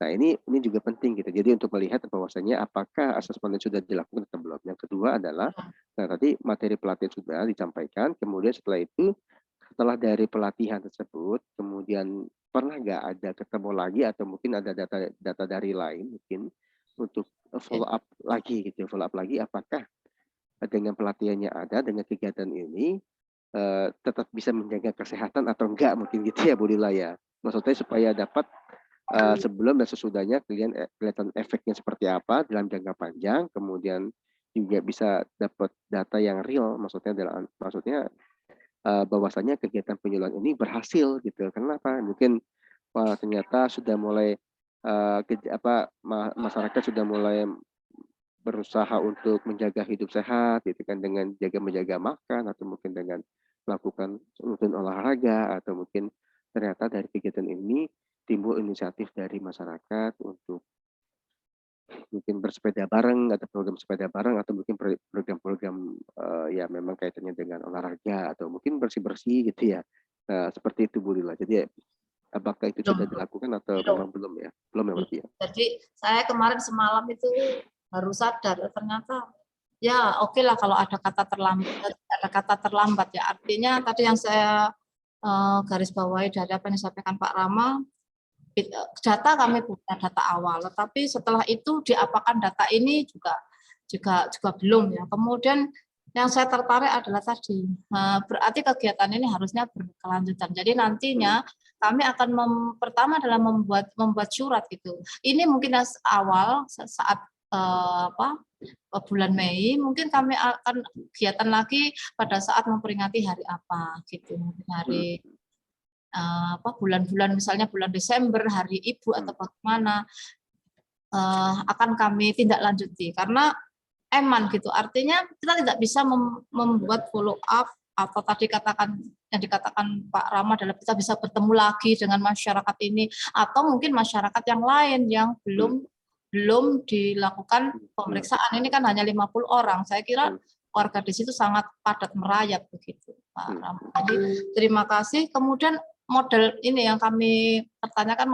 Nah, ini juga penting gitu. Jadi untuk melihat bahwasanya apakah asesmen yang sudah dilakukan atau belum. Yang kedua adalah, nah tadi materi pelatihan sudah disampaikan, kemudian setelah dari pelatihan tersebut, kemudian pernah nggak ada ketemu lagi atau mungkin ada data dari lain mungkin untuk follow up lagi gitu, follow up lagi apakah dengan pelatihannya ada, dengan kegiatan ini tetap bisa menjaga kesehatan atau enggak mungkin gitu ya Bu Lila ya. Maksudnya supaya dapat sebelum dan sesudahnya kelihatan efeknya seperti apa dalam jangka panjang, kemudian juga bisa dapat data yang real, maksudnya bahwasanya kegiatan penyuluhan ini berhasil gitu. Kenapa? Mungkin ternyata sudah mulai masyarakat sudah mulai berusaha untuk menjaga hidup sehat gitu kan dengan menjaga makan atau mungkin dengan melakukan rutin olahraga atau mungkin ternyata dari kegiatan ini timbul inisiatif dari masyarakat untuk mungkin bersepeda bareng atau program sepeda bareng atau mungkin program-program ya memang kaitannya dengan olahraga atau mungkin bersih-bersih gitu ya. Seperti itu Bu Lila. Jadi apakah itu sudah dilakukan atau memang belum ya? Belum ya berarti ya? Jadi saya kemarin semalam itu baru sadar ternyata ya oke lah kalau ada kata terlambat ya, artinya tadi yang saya garis bawahi dari apa yang disampaikan Pak Rama, data kami punya data awal, tetapi setelah itu diapakan data ini juga belum ya. Kemudian yang saya tertarik adalah tadi, berarti kegiatan ini harusnya berkelanjutan. Jadi nantinya kami akan pertama adalah membuat surat gitu. Ini mungkin awal saat bulan Mei, mungkin kami akan kegiatan lagi pada saat memperingati hari apa gitu, mungkin hari bulan-bulan misalnya bulan Desember, hari Ibu atau bagaimana, akan kami tindak lanjuti karena gitu. Artinya kita tidak bisa membuat follow up atau tadi yang dikatakan Pak Rama adalah kita bisa bertemu lagi dengan masyarakat ini atau mungkin masyarakat yang lain yang belum dilakukan pemeriksaan. Ini kan hanya 50 orang. Saya kira warga di situ sangat padat merayap begitu, Pak Rama. Jadi terima kasih. Kemudian model ini yang kami pertanyakan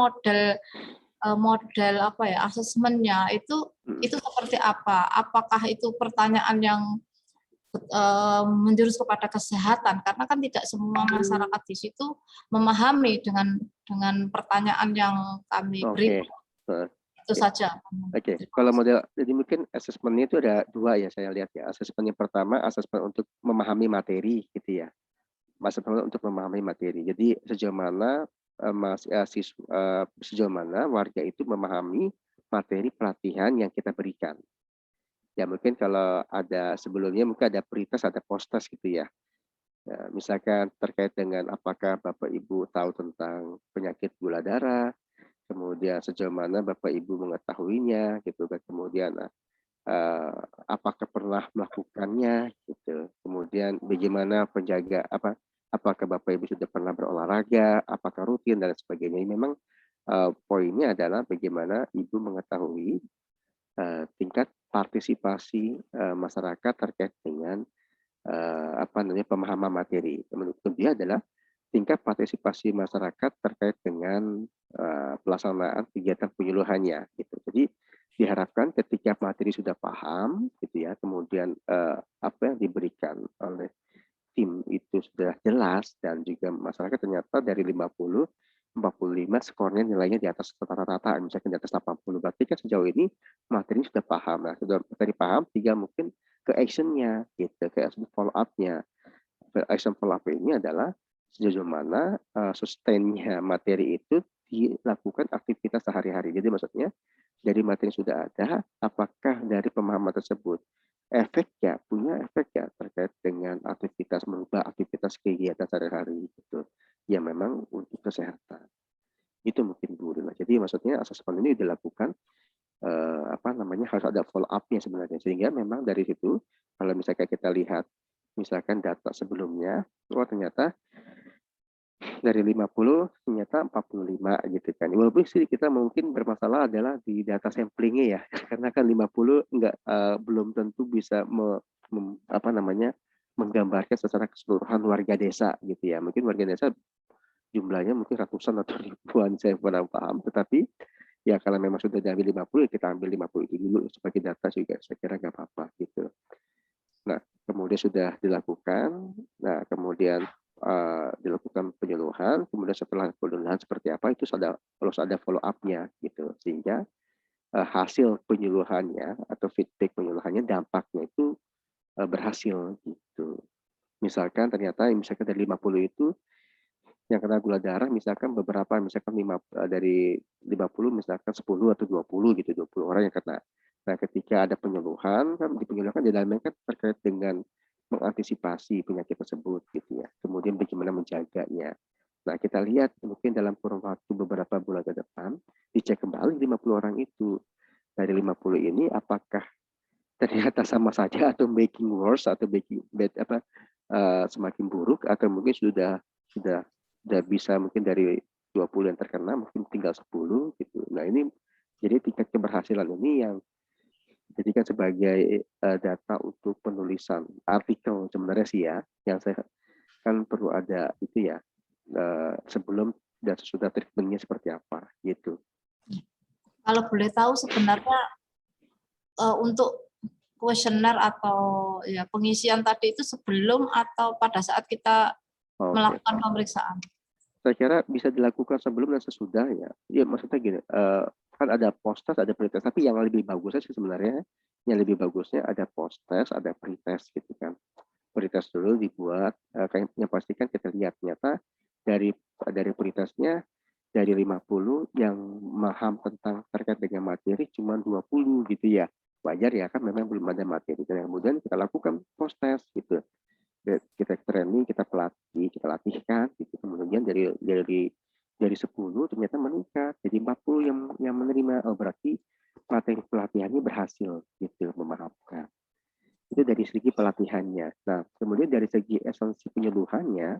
model apa ya asesmennya itu seperti apa? Apakah itu pertanyaan yang menjurus kepada kesehatan? Karena kan tidak semua masyarakat di situ memahami dengan pertanyaan yang kami beri. Itu saja. Oke, kalau model jadi mungkin asesmennya itu ada dua ya saya lihat ya. Asesmen yang pertama asesmen untuk memahami materi gitu ya. Untuk memahami materi. Jadi sejauh mana sejauh mana warga itu memahami materi pelatihan yang kita berikan. Ya mungkin kalau ada sebelumnya mungkin ada prioritas, ada postas gitu ya. Misalkan terkait dengan apakah Bapak Ibu tahu tentang penyakit gula darah, kemudian sejauh mana Bapak Ibu mengetahuinya gitu kan, kemudian apakah pernah melakukannya gitu, kemudian bagaimana apakah Bapak Ibu sudah pernah berolahraga, apakah rutin dan sebagainya. Memang poinnya adalah bagaimana Ibu mengetahui tingkat partisipasi masyarakat terkait dengan pemahaman materi. Menurut dia adalah tingkat partisipasi masyarakat terkait dengan pelaksanaan kegiatan penyuluhannya gitu. Jadi diharapkan ketika materi sudah paham gitu ya, kemudian apa yang diberikan oleh tim itu sudah jelas dan juga masyarakat ternyata dari 50 45 skornya nilainya di atas rata-rata, misalkan di atas 80. Berarti kan sejauh ini materi sudah paham. Nah, sudah materi paham, tinggal mungkin ke actionnya gitu, ke follow up-nya. Action follow up ini adalah sejauh mana sustainnya materi itu dilakukan aktivitas sehari-hari. Jadi maksudnya dari materi yang sudah ada, apakah dari pemahaman tersebut efeknya, punya efek ya terkait dengan aktivitas, merubah aktivitas kegiatan sehari-hari gitu, yang memang untuk kesehatan. Itu mungkin Bu Rila. Jadi maksudnya asesmen ini dilakukan apa namanya, harus ada follow up-nya sebenarnya. Sehingga memang dari situ kalau misalkan kita lihat misalkan data sebelumnya, oh ternyata dari 50 ternyata 45 gitu kan. Walaupun sih kita mungkin bermasalah adalah di data samplingnya ya, karena kan 50 enggak belum tentu bisa apa namanya, menggambarkan secara keseluruhan warga desa gitu ya. Mungkin warga desa jumlahnya mungkin ratusan atau ribuan, saya kurang paham. Tetapi ya kalau memang sudah diambil 50, ya kita ambil 50 itu dulu sebagai data juga, saya kira nggak apa-apa gitu. Nah, kemudian sudah dilakukan, nah kemudian dilakukan penyuluhan, kemudian setelah penyuluhan seperti apa itu harus ada follow up-nya gitu, sehingga hasil penyuluhannya atau feedback penyuluhannya, dampaknya itu berhasil gitu. Misalkan ternyata misalkan dari 50 itu yang kena gula darah, misalkan beberapa, misalkan dari 50 misalkan 10 atau 20 gitu, 20 orang yang kena. Nah, ketika ada penyuluhan, kan di penyuluhan kan di dalamnya kan terkait dengan mengantisipasi penyakit tersebut gitu ya. Kemudian bagaimana menjaganya. Nah, kita lihat mungkin dalam kurun waktu beberapa bulan ke depan, dicek kembali 50 orang itu. Dari 50 ini apakah ternyata sama saja atau making worse atau making bad apa semakin buruk, atau mungkin sudah bisa mungkin dari 20 yang terkena mungkin tinggal 10 gitu. Nah, ini jadi tingkat keberhasilan ini yang dijadikan sebagai data untuk penulisan artikel sebenarnya sih ya, yang saya kan perlu ada itu ya, sebelum dan sesudah treatmentnya seperti apa gitu. Kalau boleh tahu sebenarnya untuk kuesioner atau ya pengisian tadi itu sebelum atau pada saat kita melakukan pemeriksaan? Saya kira bisa dilakukan sebelum dan sesudah ya. Ya maksudnya gini, kan ada post-test, ada pre-test, tapi yang lebih bagusnya sih sebenarnya, yang lebih bagusnya ada post-test, ada pre-test gitu kan. Pre-test dulu dibuat, kayaknya pastikan kita lihat ternyata dari pre-testnya dari 50 yang paham tentang terkait dengan materi cuma 20 gitu ya. Wajar ya, kan memang belum ada materi. Dan kemudian kita lakukan post-test gitu. Kita training, kita pelatih, kita latihkan gitu. Kemudian dari 10 ternyata meningkat jadi 40 yang menerima. Oh, berarti materi pelatihannya berhasil gitu memahamkan. Itu dari segi pelatihannya. Nah, kemudian dari segi esensi penyuluhannya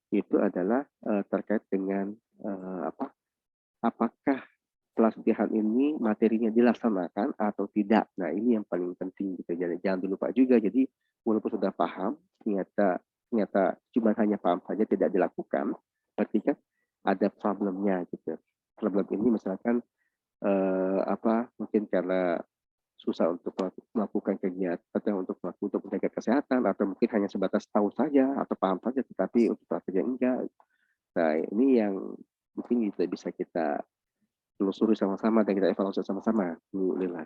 itu adalah terkait dengan apakah pelatihan ini materinya dilaksanakan atau tidak. Nah, ini yang paling penting gitu. Jadi jangan dilupa juga. Jadi walaupun sudah paham, ternyata cuma hanya paham saja tidak dilakukan, berarti kan ada problemnya gitu. Problem ini misalkan mungkin karena susah untuk melakukan kegiatan atau untuk menjaga kesehatan, atau mungkin hanya sebatas tahu saja atau paham saja, tetapi untuk prakteknya enggak. Nah, ini yang mungkin bisa kita telusuri sama-sama dan kita evaluasi sama-sama, Bu Lila.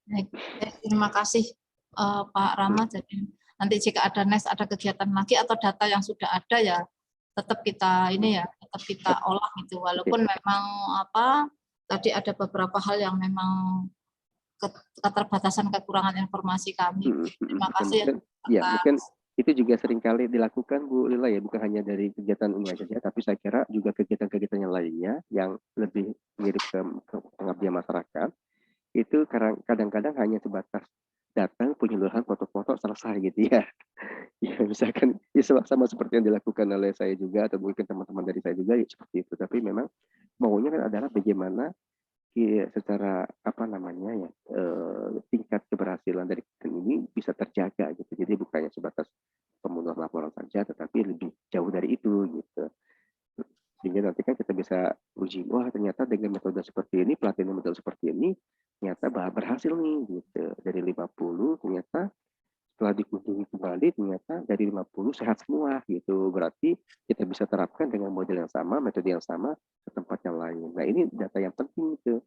Baik, terima kasih Pak Rama. Jadi nanti jika ada next ada kegiatan lagi atau data yang sudah ada ya tetap kita tetap kita olah gitu. Walaupun memang tadi ada beberapa hal yang memang keterbatasan kekurangan informasi kami. Terima kasih. Ya, mungkin itu juga seringkali dilakukan Bu Lila ya, bukan hanya dari kegiatan ini saja, tapi saya kira juga kegiatan-kegiatan yang lainnya yang lebih mirip ke pengabdian masyarakat, itu kadang-kadang hanya sebatas datang, penyuluhan, foto-foto, selesai gitu ya. Ya misalkan ya sama seperti yang dilakukan oleh saya juga, atau mungkin teman-teman dari saya juga ya, seperti itu. Tapi memang maunya kan adalah bagaimana secara tingkat keberhasilan dari ini bisa terjaga gitu. Jadi bukannya sebatas pemenuhan laporan saja, tetapi lebih jauh dari itu gitu. Sehingga nanti kan kita bisa uji, wah ternyata dengan metode seperti ini, pelatihan metode seperti ini, ternyata berhasil nih gitu. Dari 50 ternyata setelah dikunjungi kembali ternyata dari 50 sehat semua gitu. Berarti kita bisa terapkan dengan model yang sama, metode yang sama ke tempat yang lain. Nah, ini data yang penting itu.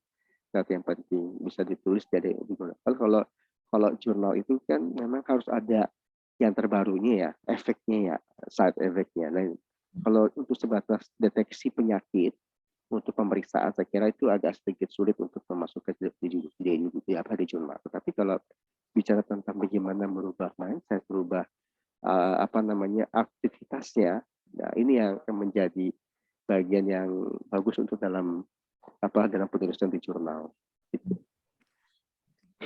Data yang penting bisa ditulis dari kalau jurnal itu kan memang harus ada yang terbarunya ya, efeknya ya, side effect-nya. Nah, kalau untuk sebatas deteksi penyakit untuk pemeriksaan saya kira itu agak sedikit sulit untuk memasukkan di jurnal. Tetapi kalau bicara tentang bagaimana merubah mindset, merubah aktivitasnya, nah ini yang akan menjadi bagian yang bagus untuk dalam penulisan di jurnal. Gitu.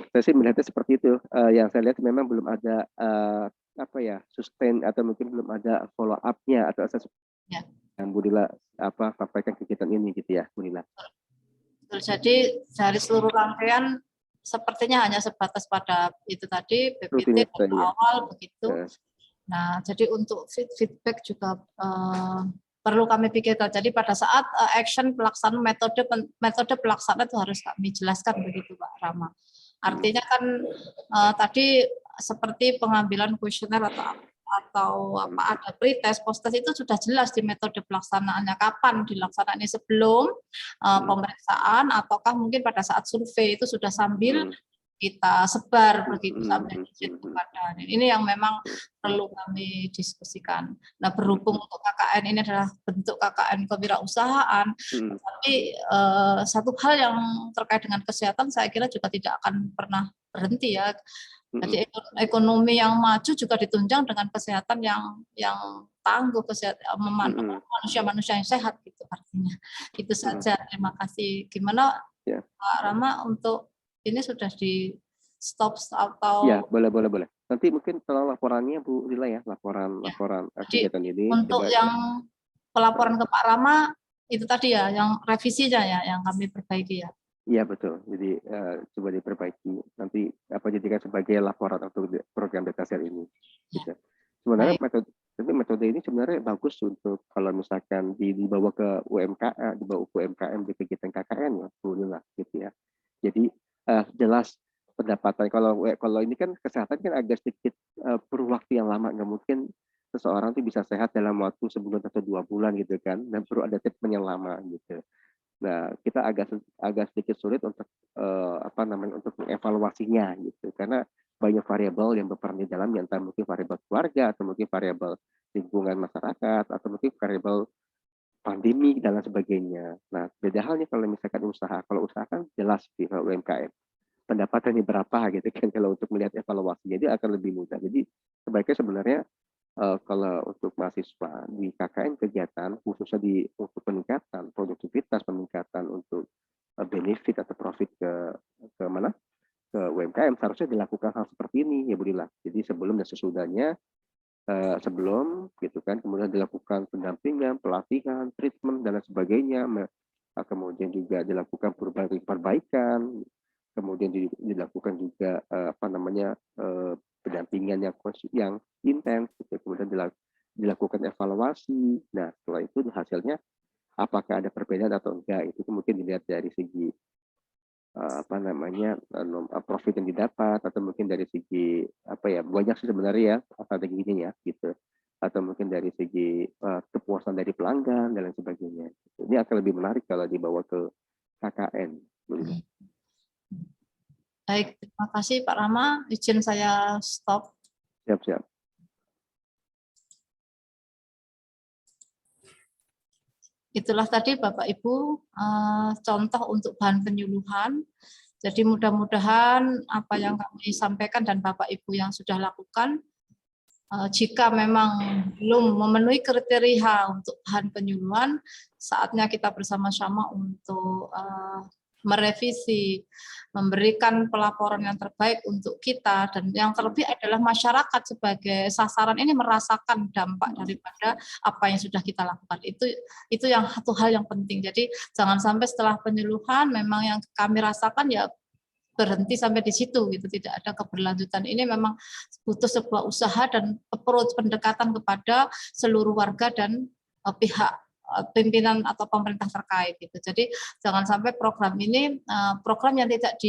Saya sih melihatnya seperti itu. Yang saya lihat memang belum ada sustain atau mungkin belum ada follow up-nya atau yang Bu Lila sampaikan kegiatan ini gitu ya, Bu Lila. Jadi dari seluruh rangkaian sepertinya hanya sebatas pada itu tadi PPT awal begitu. Nah, jadi untuk feedback juga perlu kami pikirkan. Jadi pada saat action pelaksanaan metode pelaksanaan itu harus kami jelaskan begitu Pak Rama. Artinya kan tadi seperti pengambilan kuesioner atau ada pretest, post-test itu sudah jelas di metode pelaksanaannya kapan dilaksanakannya sebelum pemeriksaan ataukah mungkin pada saat survei itu sudah sambil kita sebar begitu sampai kepada ini yang memang perlu kami diskusikan. Nah, berhubung untuk KKN ini adalah bentuk KKN kewirausahaan, tapi satu hal yang terkait dengan kesehatan saya kira juga tidak akan pernah berhenti ya. Jadi ekonomi yang maju juga ditunjang dengan kesehatan yang tangguh, kesehatan manusia-manusia yang sehat gitu artinya. Itu saja. Terima kasih. Gimana Pak Rama untuk ini sudah di stop atau? Ya, boleh. Nanti mungkin kalau laporannya Bu Lila ya, laporan kegiatan ini. Untuk yang pelaporan ke Pak Rama itu tadi ya, yang revisinya ya, yang kami perbaiki ya. Iya betul. Jadi coba diperbaiki. Nanti jadikan sebagai laporan untuk program DataShare ini. Gitu. Sebenarnya metode ini sebenarnya bagus untuk kalau misalkan dibawa ke UMKM, dibawa ke UMKM di kegiatan KKN ya, Bu Lila, gitu ya. Jadi jelas pendapatan. Kalau ini kan kesehatan kan agak sedikit perlu waktu yang lama. Nggak mungkin seseorang tuh bisa sehat dalam waktu sebulan atau 2 bulan gitu kan. Dan perlu ada treatment yang lama gitu. Nah, kita agak sedikit sulit untuk untuk mengevaluasinya gitu karena banyak variabel yang berperan di dalamnya, entah mungkin variabel keluarga atau mungkin variabel lingkungan masyarakat atau mungkin variabel pandemi dan lain sebagainya. Nah, beda halnya kalau misalkan usaha. Kalau usaha kan jelas di UMKM pendapatannya berapa gitu kan kalau untuk melihat evaluasi. Jadi akan lebih mudah. Jadi sebaiknya sebenarnya kalau untuk mahasiswa di KKN kegiatan khususnya untuk peningkatan produktivitas, peningkatan untuk benefit atau profit ke UMKM seharusnya dilakukan hal seperti ini ya Bu Lila. Jadi sebelum dan sesudahnya sebelum gitu kan kemudian dilakukan pendampingan, pelatihan, treatment dan lain sebagainya. Kemudian juga dilakukan perbaikan, kemudian dilakukan juga pendampingan yang intens, gitu. Kemudian dilakukan evaluasi. Nah, setelah itu hasilnya apakah ada perbedaan atau enggak, itu mungkin dilihat dari segi profit yang didapat atau mungkin dari segi banyak sih sebenarnya ya strateginya ya gitu, atau mungkin dari segi kepuasan dari pelanggan dan lain sebagainya. Ini akan lebih menarik kalau dibawa ke KKN. Baik, terima kasih Pak Rama. Izin saya stop. Siap. Itulah tadi Bapak Ibu contoh untuk bahan penyuluhan. Jadi mudah-mudahan apa yang kami sampaikan dan Bapak Ibu yang sudah lakukan, jika memang belum memenuhi kriteria untuk bahan penyuluhan, saatnya kita bersama-sama untuk merevisi, memberikan pelaporan yang terbaik untuk kita, dan yang terlebih adalah masyarakat sebagai sasaran ini merasakan dampak daripada apa yang sudah kita lakukan. Itu yang satu hal yang penting. Jadi jangan sampai setelah penyuluhan memang yang kami rasakan ya berhenti sampai di situ gitu, tidak ada keberlanjutan. Ini memang butuh sebuah usaha dan approach pendekatan kepada seluruh warga dan pihak pimpinan atau pemerintah terkait gitu. Jadi jangan sampai program ini program yang tidak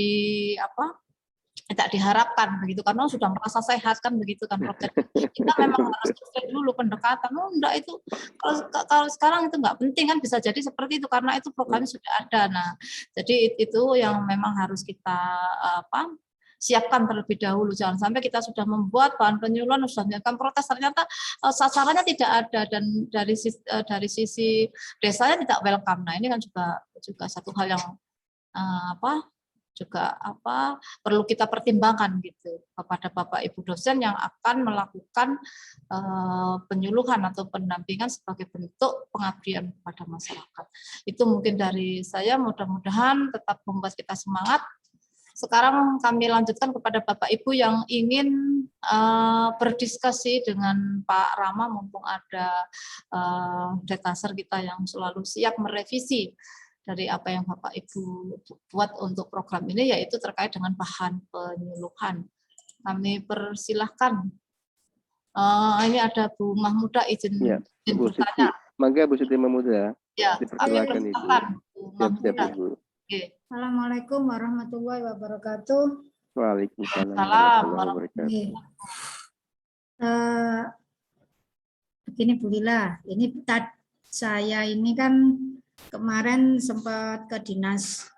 diharapkan begitu karena sudah merasa sehat kan begitu kan program. Kita memang harus survei dulu pendekatan. Enggak itu kalau sekarang itu enggak penting kan, bisa jadi seperti itu karena itu programnya sudah ada. Nah, jadi itu yang memang harus kita siapkan terlebih dahulu. Jangan sampai kita sudah membuat bahan penyuluhan, sudah menyiapkan protes, ternyata sasarannya tidak ada dan dari sisi desanya tidak welcome. Nah, ini kan juga satu hal yang perlu kita pertimbangkan gitu kepada Bapak Ibu dosen yang akan melakukan penyuluhan atau pendampingan sebagai bentuk pengabdian kepada masyarakat. Itu mungkin dari saya, mudah-mudahan tetap membuat kita semangat. Sekarang kami lanjutkan kepada Bapak Ibu yang ingin berdiskusi dengan Pak Rama, mumpung ada detaser kita yang selalu siap merevisi dari apa yang Bapak Ibu buat untuk program ini, yaitu terkait dengan bahan penyuluhan. Kami persilahkan. Ini ada Bu Mahmuda izin bertanya. Mangga Bu Siti Mahmuda. Ya, dipersilakan Ibu. Siap-siap Ibu. Oke. Assalamualaikum warahmatullahi wabarakatuh. Waalaikumsalam warahmatullahi wabarakatuh. Begini Bu Lila, ini saya ini kan kemarin sempat ke Dinas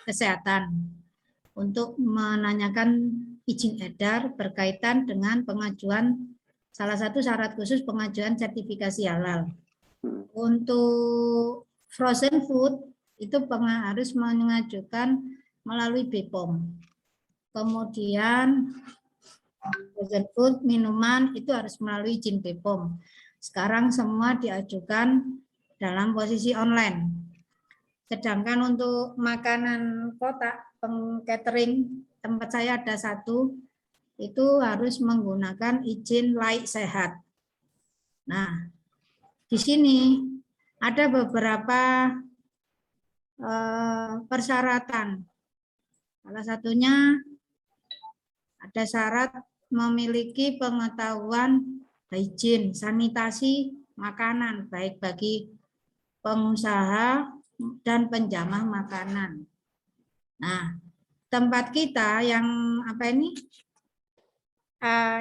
Kesehatan untuk menanyakan izin edar berkaitan dengan pengajuan salah satu syarat khusus pengajuan sertifikasi halal. Untuk frozen food itu harus mengajukan melalui BPOM. Kemudian frozen food, minuman itu harus melalui izin BPOM. Sekarang semua diajukan dalam posisi online. Sedangkan untuk makanan kotak, catering, tempat saya ada satu, itu harus menggunakan izin laik sehat. Nah, di sini ada beberapa persyaratan. Salah satunya ada syarat memiliki pengetahuan higien, sanitasi makanan, baik bagi pengusaha dan penjamah makanan. Nah, tempat kita yang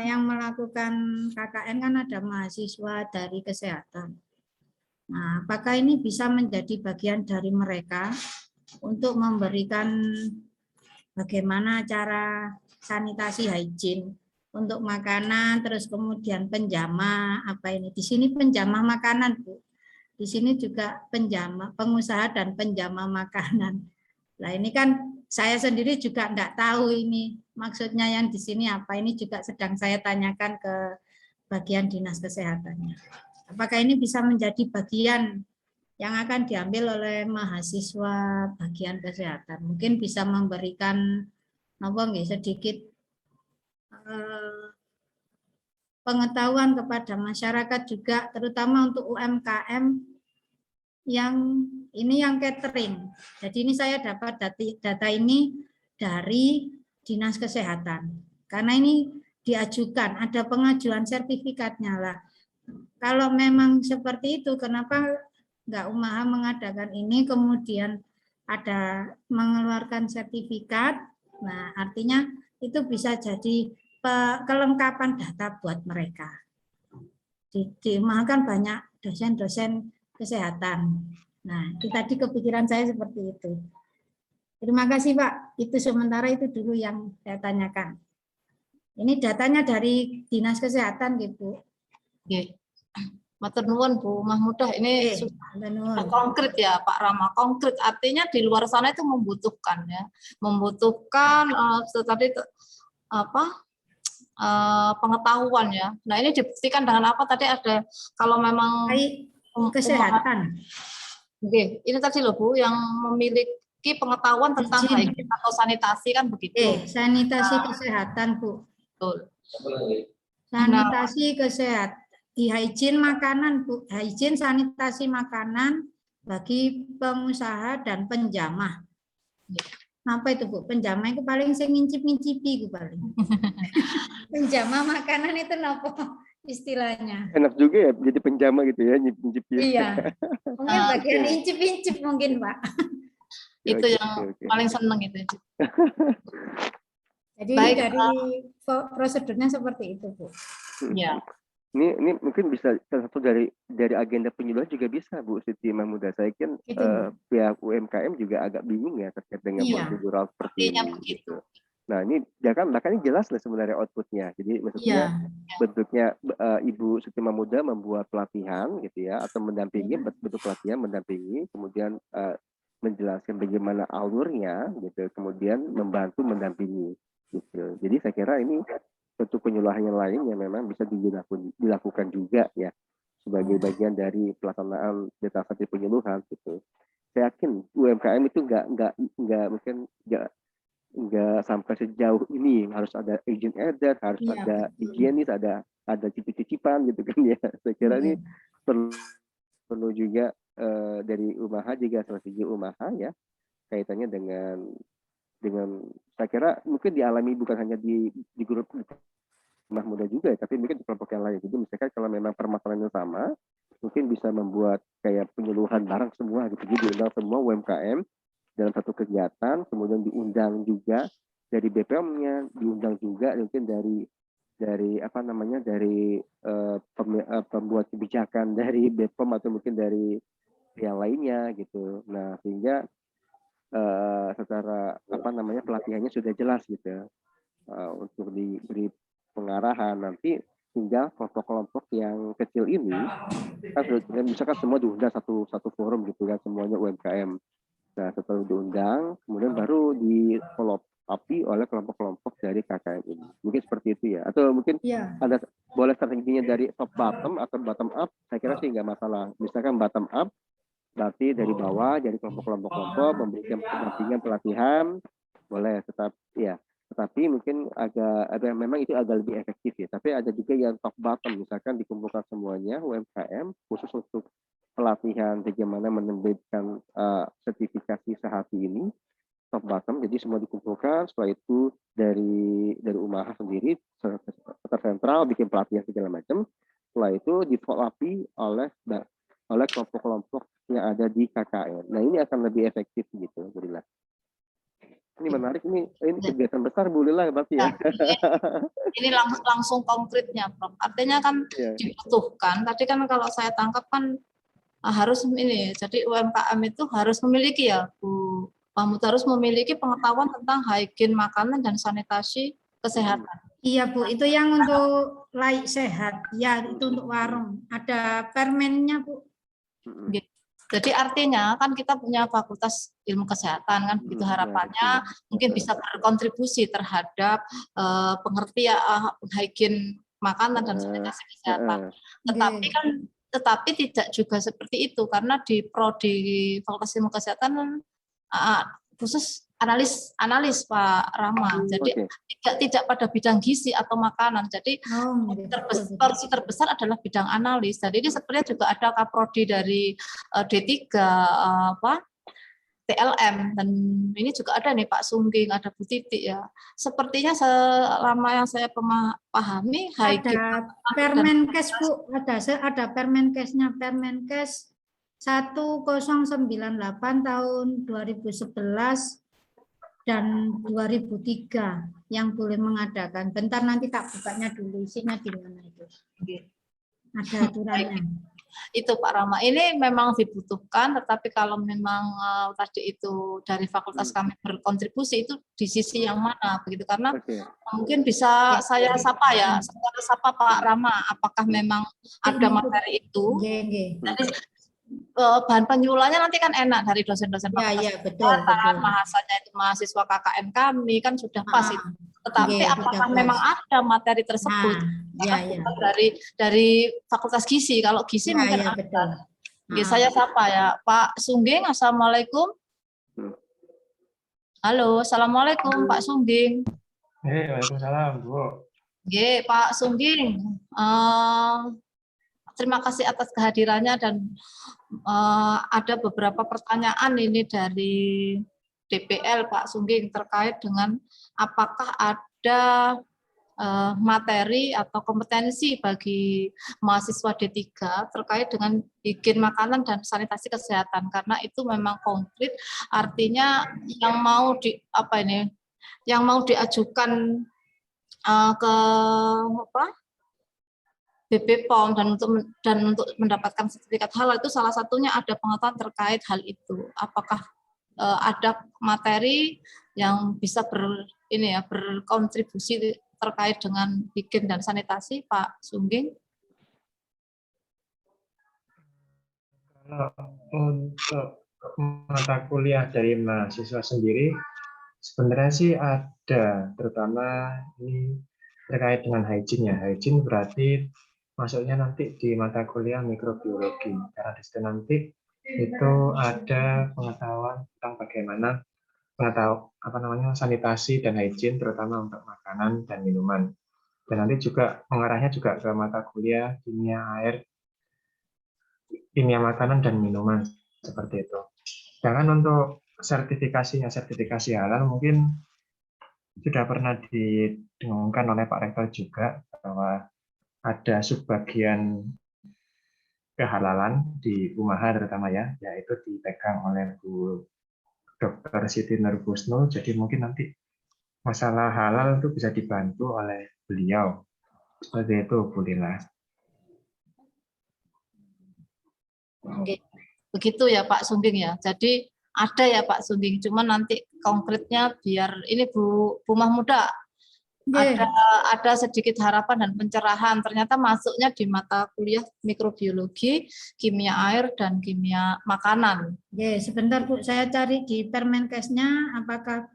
yang melakukan KKN kan ada mahasiswa dari kesehatan. Nah, apakah ini bisa menjadi bagian dari mereka untuk memberikan bagaimana cara sanitasi higien untuk makanan, terus kemudian penjamah di sini penjamah makanan Bu. Di sini juga penjamah, pengusaha dan penjamah makanan. Nah ini kan saya sendiri juga enggak tahu ini maksudnya yang di sini apa. Ini juga sedang saya tanyakan ke bagian dinas kesehatannya. Apakah ini bisa menjadi bagian yang akan diambil oleh mahasiswa bagian kesehatan? Mungkin bisa memberikan sedikit pengetahuan kepada masyarakat juga, terutama untuk UMKM yang ini yang catering. Jadi ini saya dapat data ini dari Dinas Kesehatan. Karena ini diajukan, ada pengajuan sertifikatnya lah. Kalau memang seperti itu, kenapa nggak UMAHA mengadakan ini, kemudian ada mengeluarkan sertifikat? Nah, artinya itu bisa jadi kelengkapan data buat mereka. Di UMAHA kan banyak dosen-dosen kesehatan. Nah, itu tadi kepikiran saya seperti itu. Terima kasih Pak. Itu sementara itu dulu yang saya tanyakan. Ini datanya dari Dinas Kesehatan gitu. Oke. Matur nuwun Bu Mahmudah, ini sudah konkret ya Pak Rama, konkret artinya di luar sana itu membutuhkan ya, membutuhkan tadi pengetahuan ya. Nah ini dibuktikan dengan apa tadi ada kalau memang kesehatan. Oke, ini tadi loh Bu yang memiliki pengetahuan tentang higien atau sanitasi kan begitu. Sanitasi kesehatan Bu. Betul. Sanitasi kesehatan. Di higien makanan, Bu. Higien sanitasi makanan bagi pengusaha dan penjamah. Apa itu, Bu? Penjamah itu paling saya ngincip-ngincipi itu paling. Penjamah makanan itu apa istilahnya? Enak juga ya jadi penjamah gitu ya, nyicip-nyicip. Iya. Mungkin bagian incip-incip mungkin, Pak. Itu yang paling seneng itu. Jadi dari prosedurnya seperti itu, Bu. Ya. Ini mungkin bisa salah satu dari agenda penyuluhan juga bisa Bu Siti Mahmudah. Saya kan pihak UMKM juga agak bingung ya terkait dengan prosedural seperti ini. Begitu. Nah ini bahkan ini jelas lah sebenarnya outputnya. Jadi maksudnya bentuknya Ibu Sutima Muda membuat pelatihan gitu ya, atau mendampingi, bentuk pelatihan mendampingi, kemudian menjelaskan bagaimana alurnya gitu, kemudian membantu mendampingi gitu. Jadi saya kira ini bentuk penyuluhan yang lain yang memang bisa dilakukan juga ya sebagai bagian dari pelaksanaan data satu penyuluhan gitu. Saya yakin UMKM itu nggak mungkin nggak sampai sejauh ini, harus ada izin edar, harus ada higienis, ada cicip-cicipan gitu kan ya. Saya kira ini perlu juga dari UMAHA juga, strategi UMAHA ya, kaitannya dengan saya kira mungkin dialami bukan hanya di grup Rumah Muda juga ya, tapi mungkin di kelompok yang lain. Jadi misalkan kalau memang permasalahannya sama, mungkin bisa membuat kayak penyuluhan bareng semua gitu. Jadi diundang semua UMKM dalam satu kegiatan, kemudian diundang juga dari BPOM-nya, diundang juga mungkin dari apa namanya, dari pembuat kebijakan dari BPOM atau mungkin dari yang lainnya gitu. Nah sehingga secara apa namanya pelatihannya sudah jelas gitu untuk diberi pengarahan. Nanti tinggal kelompok-kelompok yang kecil ini kan misalkan semua diundang satu forum gitu kan, semuanya UMKM. Nah, setelah diundang, kemudian baru di follow up oleh kelompok-kelompok dari KKN ini. Mungkin seperti itu ya. Atau mungkin ada boleh strateginya dari top bottom atau bottom up, saya kira sih nggak masalah. Misalkan bottom up, berarti dari bawah, dari kelompok-kelompok memberikan pendampingan pelatihan, boleh tetap ya. Tetapi mungkin memang itu agak lebih efektif ya. Tapi ada juga yang top bottom, misalkan dikumpulkan semuanya UMKM khusus untuk pelatihan bagaimana menerbitkan sertifikasi sehati ini top bottom, jadi semua dikumpulkan. Setelah itu dari UMAHA sendiri tersentral bikin pelatihan segala macam. Setelah itu di follow up oleh kelompok-kelompok yang ada di KKN. Nah ini akan lebih efektif gitu, Bu Lila. Ini menarik, ini kegiatan besar Bu Lila berarti ya. Ini langsung konkretnya, Prof. Artinya kan dibutuhkan. Tadi kan kalau saya tangkap kan harus ini, jadi UMKM itu harus memiliki ya Bu Mahmud, harus memiliki pengetahuan tentang hygiene makanan dan sanitasi kesehatan. Iya Bu, itu yang untuk laik sehat ya, itu untuk warung, ada permennya Bu. Jadi artinya kan kita punya fakultas ilmu kesehatan kan, begitu harapannya mungkin bisa berkontribusi terhadap pengertian hygiene makanan dan sanitasi kesehatan. Tetapi tidak juga seperti itu, karena di prodi Fakultas Ilmu Kesehatan khusus analis Pak Rama. Jadi tidak pada bidang gizi atau makanan. Jadi porsi terbesar adalah bidang analis. Jadi ini sebenarnya juga ada kaprodi dari D3 TLM, dan ini juga ada nih Pak Sungging, ada Bu Titi ya. Sepertinya selama yang saya pahami ada Permenkes Bu, ada Permenkesnya, Permenkes 1098 tahun 2011 dan 2003 yang boleh mengadakan. Bentar nanti tak bukanya dulu, isinya di mana itu. Ada aturannya. Itu Pak Rama, ini memang dibutuhkan, tetapi kalau memang tadi itu dari fakultas kami berkontribusi itu di sisi yang mana begitu, karena mungkin bisa saya sapa ya, saya sapa Pak Rama, apakah memang ada materi itu. Jadi bahan penyuluhannya nanti kan enak dari dosen-dosen fakultas kesehatan, bahasanya itu mahasiswa KKN kami kan sudah pas itu. Tetapi apakah memang ada materi tersebut dari fakultas gizi? Kalau gizi mungkin ada. Saya sapa ya Pak Sungging. Assalamualaikum. Halo, assalamualaikum Pak Sungging. Waalaikumsalam Bu. Pak Sungging, terima kasih atas kehadirannya, dan ada beberapa pertanyaan ini dari DPL Pak Sungging terkait dengan apakah ada materi atau kompetensi bagi mahasiswa D3 terkait dengan higien makanan dan sanitasi kesehatan, karena itu memang konkret, artinya yang mau diajukan ke BPOM dan untuk mendapatkan sertifikat halal itu salah satunya ada pengetahuan terkait hal itu. Apakah ada materi yang bisa ini ya berkontribusi terkait dengan higien dan sanitasi, Pak Sungging? Kalau untuk mata kuliah dari mahasiswa sendiri, sebenarnya sih ada, terutama ini terkait dengan hygiene ya. Hygiene berarti masuknya nanti di mata kuliah mikrobiologi, karena di situ nanti itu ada pengetahuan tentang bagaimana sanitasi dan hygiene, terutama untuk makanan dan minuman. Dan nanti juga mengarahnya juga ke mata kuliah kimia air, kimia makanan dan minuman, seperti itu. Sedangkan untuk sertifikasi halal mungkin sudah pernah didengungkan oleh Pak Rektor juga, bahwa ada subbagian kehalalan di UMAHA terutama ya, yaitu dipegang oleh Bu Dr. Siti Nurbusnul. Jadi mungkin nanti masalah halal itu bisa dibantu oleh beliau. Seperti itu, Bu Lila. Oke. Begitu ya Pak Sungging ya. Jadi ada ya Pak Sungging, cuman nanti konkretnya biar ini Bu Mahmuda ada sedikit harapan dan pencerahan. Ternyata masuknya di mata kuliah mikrobiologi, kimia air dan kimia makanan. Sebentar Bu, saya cari di Permenkesnya apakah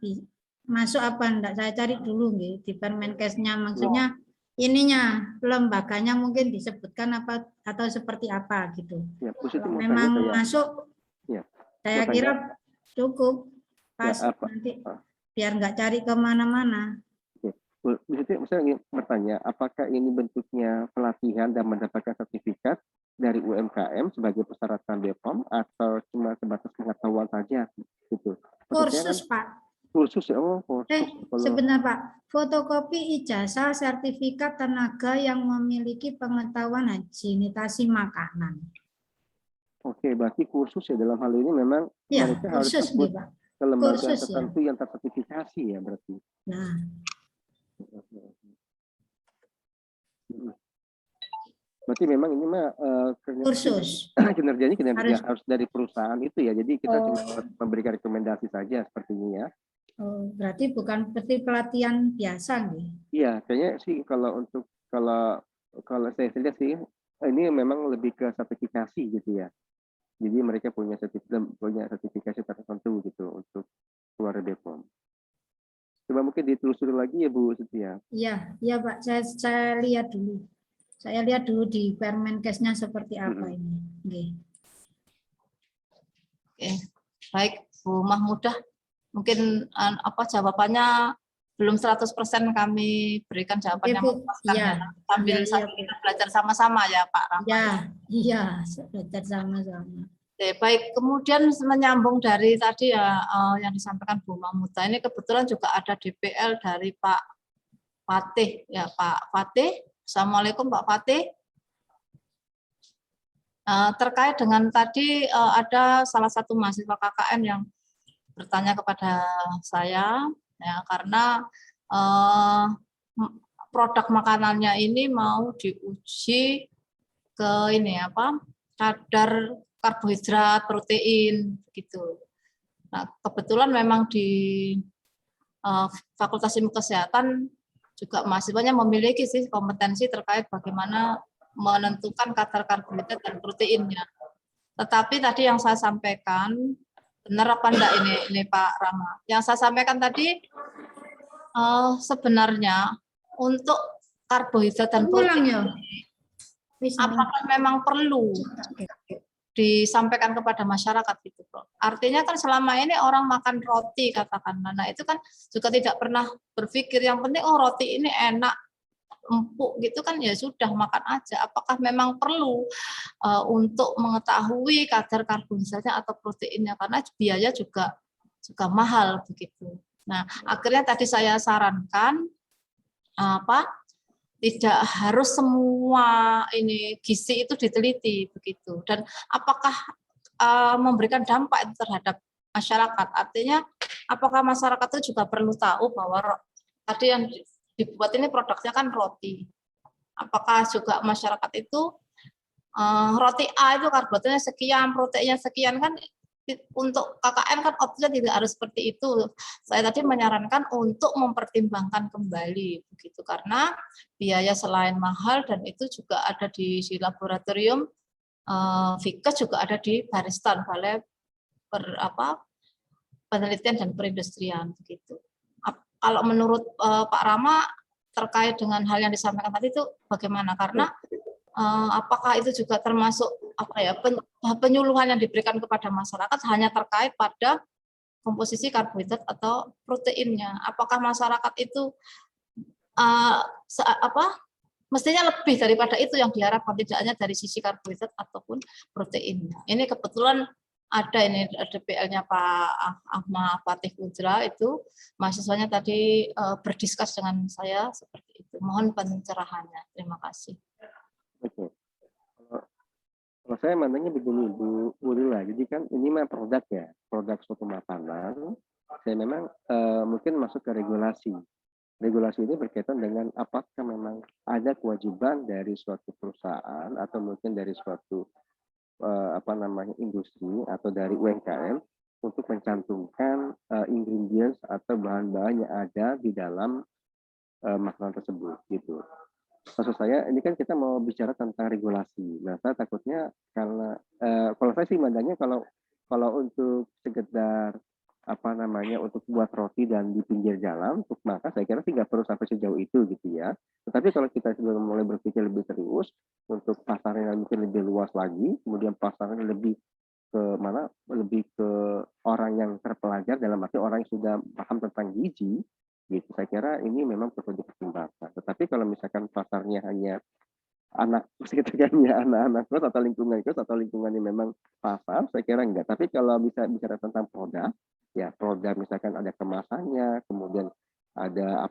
masuk apa enggak. Saya cari dulu di Permenkesnya, maksudnya ininya lembaganya mungkin disebutkan apa atau seperti apa gitu. Ya, kalau memang masuk, ya, saya kira cukup pas ya, nanti biar nggak cari kemana-mana. Bu Siti, saya ingin bertanya, apakah ini bentuknya pelatihan dan mendapatkan sertifikat dari UMKM sebagai persyaratan BPOM atau cuma sebatas pengetahuan saja gitu? Kursus kan, Pak. Kursus ya, kursus. Sebentar Pak, fotokopi ijazah sertifikat tenaga yang memiliki pengetahuan sanitasi makanan. Oke, berarti kursus ya dalam hal ini memang ya, mereka kursus, harus ikut ke lembaga tertentu ya, yang tersertifikasi ya berarti. Nah. Berarti memang ini mah kursus. Kinerjanya harus dari perusahaan itu ya. Jadi kita cuma memberikan rekomendasi saja seperti ini ya. Berarti bukan seperti pelatihan biasa nih. Iya, kayaknya sih kalau saya lihat sih ini memang lebih ke sertifikasi gitu ya. Jadi mereka punya sertifikasi tertentu gitu untuk keluar BPOM. Coba mungkin ditelusuri lagi ya Bu Setia. Iya Pak, saya lihat dulu. Saya lihat dulu di Permenkesnya seperti apa ini. Oke, baik Bu Mahmudah. Mungkin jawabannya belum 100% kami berikan jawabannya. Sambil kita belajar sama-sama ya Pak Rahmat. Iya, belajar sama-sama. Oke, baik, kemudian menyambung dari tadi ya yang disampaikan Bu Mahmudah, ini kebetulan juga ada DPL dari Pak Fatih ya, Pak Fatih. Assalamualaikum Pak Fatih. Terkait dengan tadi ada salah satu mahasiswa KKN yang bertanya kepada saya ya, karena produk makanannya ini mau diuji ke kadar karbohidrat, protein gitu. Nah, kebetulan memang di Fakultas Ilmu Kesehatan juga mahasiswanya memiliki sih kompetensi terkait bagaimana menentukan kadar karbohidrat dan proteinnya. Tetapi tadi yang saya sampaikan, benar apa enggak ini Pak Rama? Yang saya sampaikan tadi sebenarnya untuk karbohidrat dan protein apakah memang perlu disampaikan kepada masyarakat gitu, Bro. Artinya kan selama ini orang makan roti katakanlah, nah itu kan juga tidak pernah berpikir yang penting roti ini enak, empuk gitu kan, ya sudah makan aja. Apakah memang perlu untuk mengetahui kadar karbohidratnya atau proteinnya, karena biaya juga mahal begitu. Nah, akhirnya tadi saya sarankan tidak harus semua ini gizi itu diteliti begitu, dan apakah memberikan dampak itu terhadap masyarakat. Artinya apakah masyarakat itu juga perlu tahu bahwa tadi yang dibuat ini produknya kan roti. Apakah juga masyarakat itu roti A itu karbohidratnya sekian, proteinnya sekian, kan untuk KKN kan opsinya tidak harus seperti itu. Saya tadi menyarankan untuk mempertimbangkan kembali begitu, karena biaya selain mahal dan itu juga ada di laboratorium, Fikes juga ada di Baristan, Balai Penelitian dan Perindustrian begitu. Kalau menurut Pak Rama terkait dengan hal yang disampaikan tadi itu bagaimana? Karena apakah itu juga termasuk penyuluhan yang diberikan kepada masyarakat hanya terkait pada komposisi karbohidrat atau proteinnya? Apakah masyarakat itu mestinya lebih daripada itu yang diharapkan, tidak hanya dari sisi karbohidrat ataupun proteinnya? Ini kebetulan ada ini DPL-nya Pak Ahmad Fatih Putra, itu mahasiswanya tadi berdiskus dengan saya seperti itu. Mohon pencerahannya. Terima kasih. Oke. Kalau saya mandangnya begini Bu Lila, jadi kan ini mah produk ya, produk suatu makanan. Saya memang mungkin masuk ke regulasi. Regulasi ini berkaitan dengan apakah memang ada kewajiban dari suatu perusahaan atau mungkin dari suatu industri atau dari UMKM untuk mencantumkan ingredients atau bahan-bahan yang ada di dalam makanan tersebut gitu. Maksud saya ini kan kita mau bicara tentang regulasi. Nah, saya takutnya karena kalau saya sih mandangnya kalau untuk sekedar untuk buat roti dan di pinggir jalan untuk makan, saya kira sih nggak perlu sampai sejauh itu gitu ya. Tetapi kalau kita sudah mulai berpikir lebih serius untuk pasarnya mungkin lebih luas lagi, kemudian pasarnya lebih ke mana, lebih ke orang yang terpelajar, dalam arti orang yang sudah paham tentang gizi gitu, saya kira ini memang perlu dipertimbangkan. Tetapi kalau misalkan pasarnya hanya sekitarnya anak-anak kos atau lingkungan yang memang pasar, saya kira enggak. Tapi kalau bisa bicara tentang produk, ya produk misalkan ada kemasannya, kemudian ada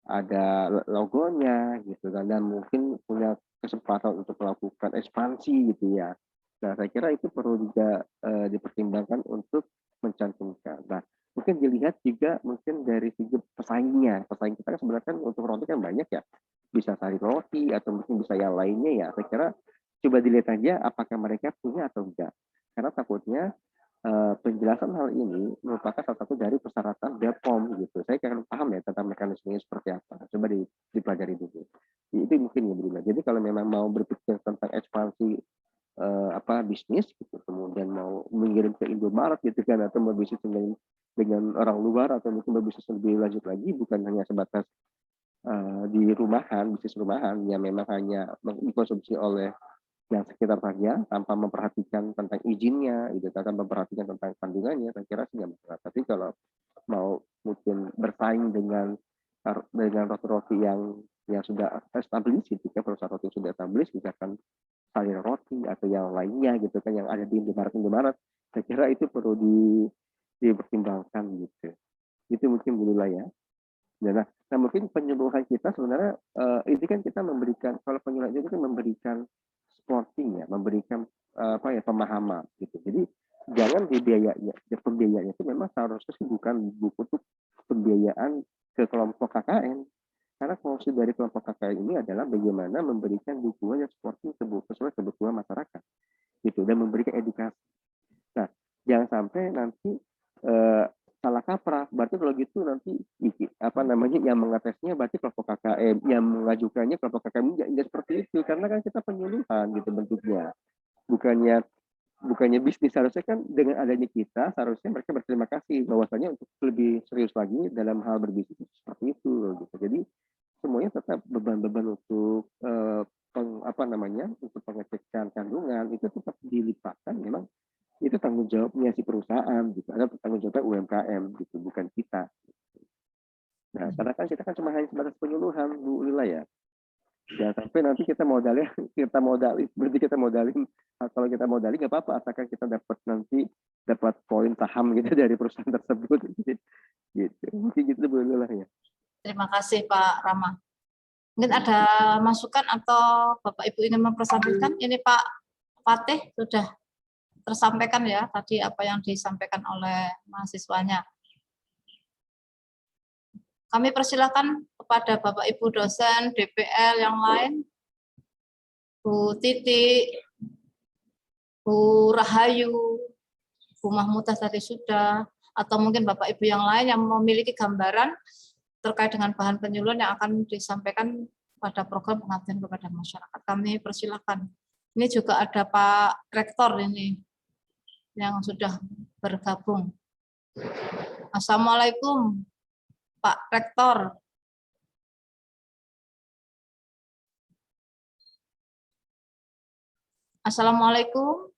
ada logonya gitu kan, dan mungkin punya kesempatan untuk melakukan ekspansi gitu ya. Nah, saya kira itu perlu juga dipertimbangkan untuk mencantumkan. Nah, mungkin dilihat juga mungkin dari segi pesaingnya. Pesaing kita kan sebenarnya kan untuk roti kan banyak ya. Bisa sari roti atau mungkin bisa yang lainnya ya. Saya kira coba dilihat aja apakah mereka punya atau enggak. Karena takutnya penjelasan hal ini merupakan salah satu dari persyaratan BPOM gitu. Saya akan paham ya tentang mekanismenya seperti apa. Coba dipelajari dulu. Itu mungkin ya begitu. Jadi kalau memang mau berpikir tentang ekspansi bisnis gitu, kemudian mau mengirim ke Indomaret gitu kan, atau mau bisnis dengan orang luar, atau mungkin berbisnis lebih lanjut lagi, bukan hanya sebatas di rumahan, bisnis rumahan yang memang hanya dikonsumsi oleh yang sekitar saja tanpa memperhatikan tentang izinnya, gitu, tanpa memperhatikan tentang kandungannya, saya kira sih nggak masalah. Tapi kalau mau mungkin bersaing dengan roti-roti yang sudah established gitu kan, perusahaan roti sudah established, misalkan sayur roti atau yang lainnya gitu kan, yang ada di Indomaret, saya kira itu perlu dipertimbangkan gitu. Itu mungkin dulu lah ya. Nah, mungkin penyuluhan kita sebenarnya ini kan kita memberikan, kalau penyuluhan itu kan memberikan supporting ya, memberikan pemahaman gitu. Jadi jangan pembiayaannya itu memang seharusnya bukan untuk pembiayaan ke kelompok KKN. Karena fungsi dari kelompok KKN ini adalah bagaimana memberikan dukungan yang supporting sesuai kebutuhan masyarakat, gitu, dan memberikan edukasi. Nah, jangan sampai nanti salah kaprah. Berarti kalau gitu nanti yang mengetesnya berarti kelompok KKM, yang mengajukannya kelompok KKM, tidak seperti itu. Karena kan kita penyuluhan gitu bentuknya, bukannya bisnis. Harusnya kan dengan adanya kita, seharusnya mereka berterima kasih bahwasanya untuk lebih serius lagi dalam hal berbisnis seperti itu gitu. Jadi semuanya tetap beban-beban untuk untuk pengecekan kandungan itu tetap dilimpahkan, memang itu tanggung jawabnya si perusahaan gitu, ada tanggung jawabnya UMKM gitu, bukan kita. Nah, karena kan kita kan cuma hanya sebatas penyuluhan Bu Lila ya. Jangan sampai nanti kita modalin, berarti kita modalin, kalau kita modalin nggak apa-apa, asalkan kita dapat poin saham gitu dari perusahaan tersebut gitu. Mungkin gitu Bu Lila ya. Terima kasih Pak Rama. Mungkin ada masukan atau Bapak Ibu ingin mempersampaikan? Ini Pak Fatih sudah tersampaikan ya tadi apa yang disampaikan oleh mahasiswanya. Kami persilakan kepada Bapak Ibu dosen DPL yang lain, Bu Titi, Bu Rahayu, Bu Mahmudah tadi sudah, atau mungkin Bapak Ibu yang lain yang memiliki gambaran terkait dengan bahan penyuluhan yang akan disampaikan pada program pengabdian kepada masyarakat. Kami persilahkan. Ini juga ada Pak Rektor ini yang sudah bergabung. Assalamualaikum Pak Rektor. Assalamualaikum.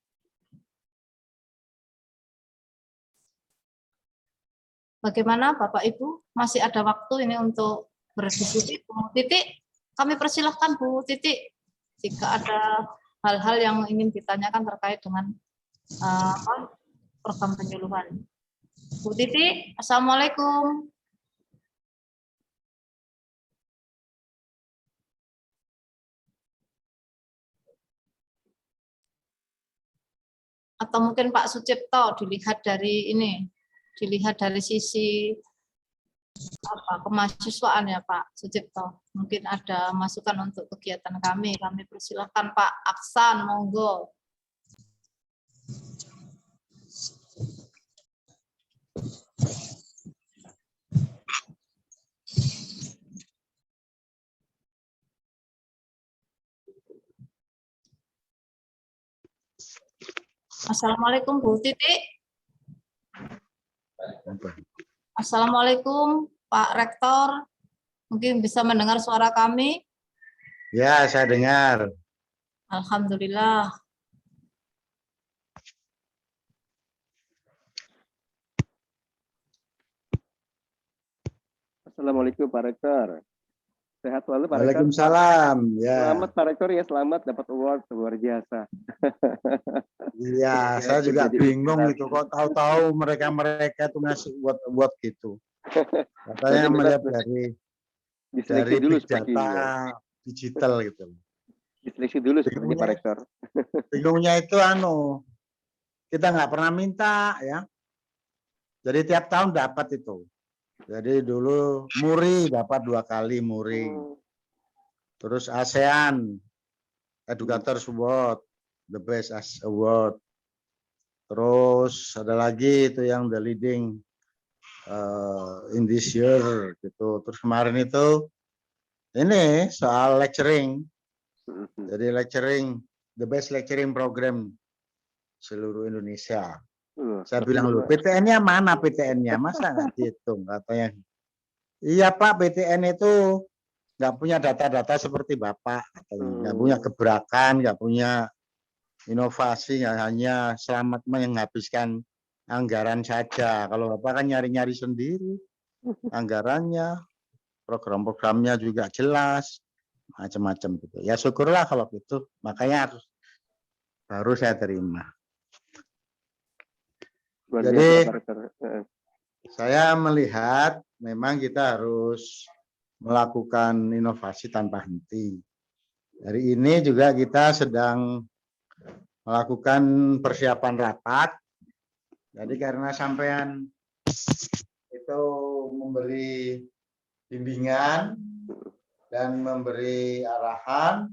Bagaimana Bapak Ibu? Masih ada waktu ini untuk berdiskusi. Bu Titik, kami persilahkan Bu Titik. Jika ada hal-hal yang ingin ditanyakan terkait dengan program penyuluhan. Bu Titik, Assalamualaikum. Atau mungkin Pak Sucipto dilihat dari ini. Dilihat dari sisi kemahasiswaan ya Pak Sucipto. Mungkin ada masukan untuk kegiatan kami. Kami persilahkan Pak Aksan, monggo. Assalamualaikum Bu Titik. Assalamualaikum Pak Rektor, mungkin bisa mendengar suara kami? Ya, saya dengar. Alhamdulillah. Assalamualaikum Pak Rektor. Sehat selalu Pak Rektor. Waalaikumsalam. Ya. Selamat Pak Rektor ya, selamat dapat award luar biasa. Iya, saya juga bingung gitu. Kok tahu-tahu mereka itu ngasih buat gitu. Katanya melihat dari dulu big data digital gitu. Diseleksi dulu sepertinya Pak Rektor. Bingungnya itu kita nggak pernah minta ya. Jadi tiap tahun dapat itu. Jadi dulu Muri dapat 2 kali Muri. Terus ASEAN Educators Award, the best award. Terus ada lagi itu yang the leading in this year gitu. Terus kemarin itu ini soal lecturing. Jadi lecturing, the best lecturing program seluruh Indonesia. Saya bilang lu PTN-nya mana PTN-nya? Masa nggak dihitung? Katanya, iya Pak, PTN itu nggak punya data-data seperti Bapak, nggak punya gebrakan, nggak punya inovasi, hanya selamat menghabiskan anggaran saja. Kalau Bapak kan nyari-nyari sendiri anggarannya, program-programnya juga jelas, macam-macam gitu. Ya syukurlah kalau gitu, makanya baru saya terima. Jadi saya melihat memang kita harus melakukan inovasi tanpa henti. Hari ini juga kita sedang melakukan persiapan rapat. Jadi karena sampean itu memberi bimbingan dan memberi arahan,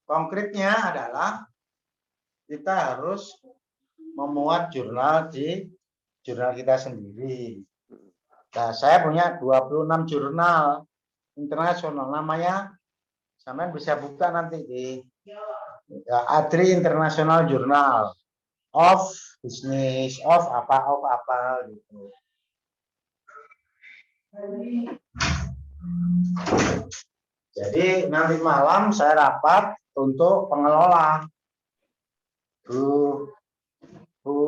konkretnya adalah kita harus memuat jurnal di jurnal kita sendiri. Nah, saya punya 26 jurnal internasional, namanya sampean bisa buka nanti di ADRI International Journal of Business, of apa gitu. Jadi nanti malam saya rapat untuk pengelola. Bu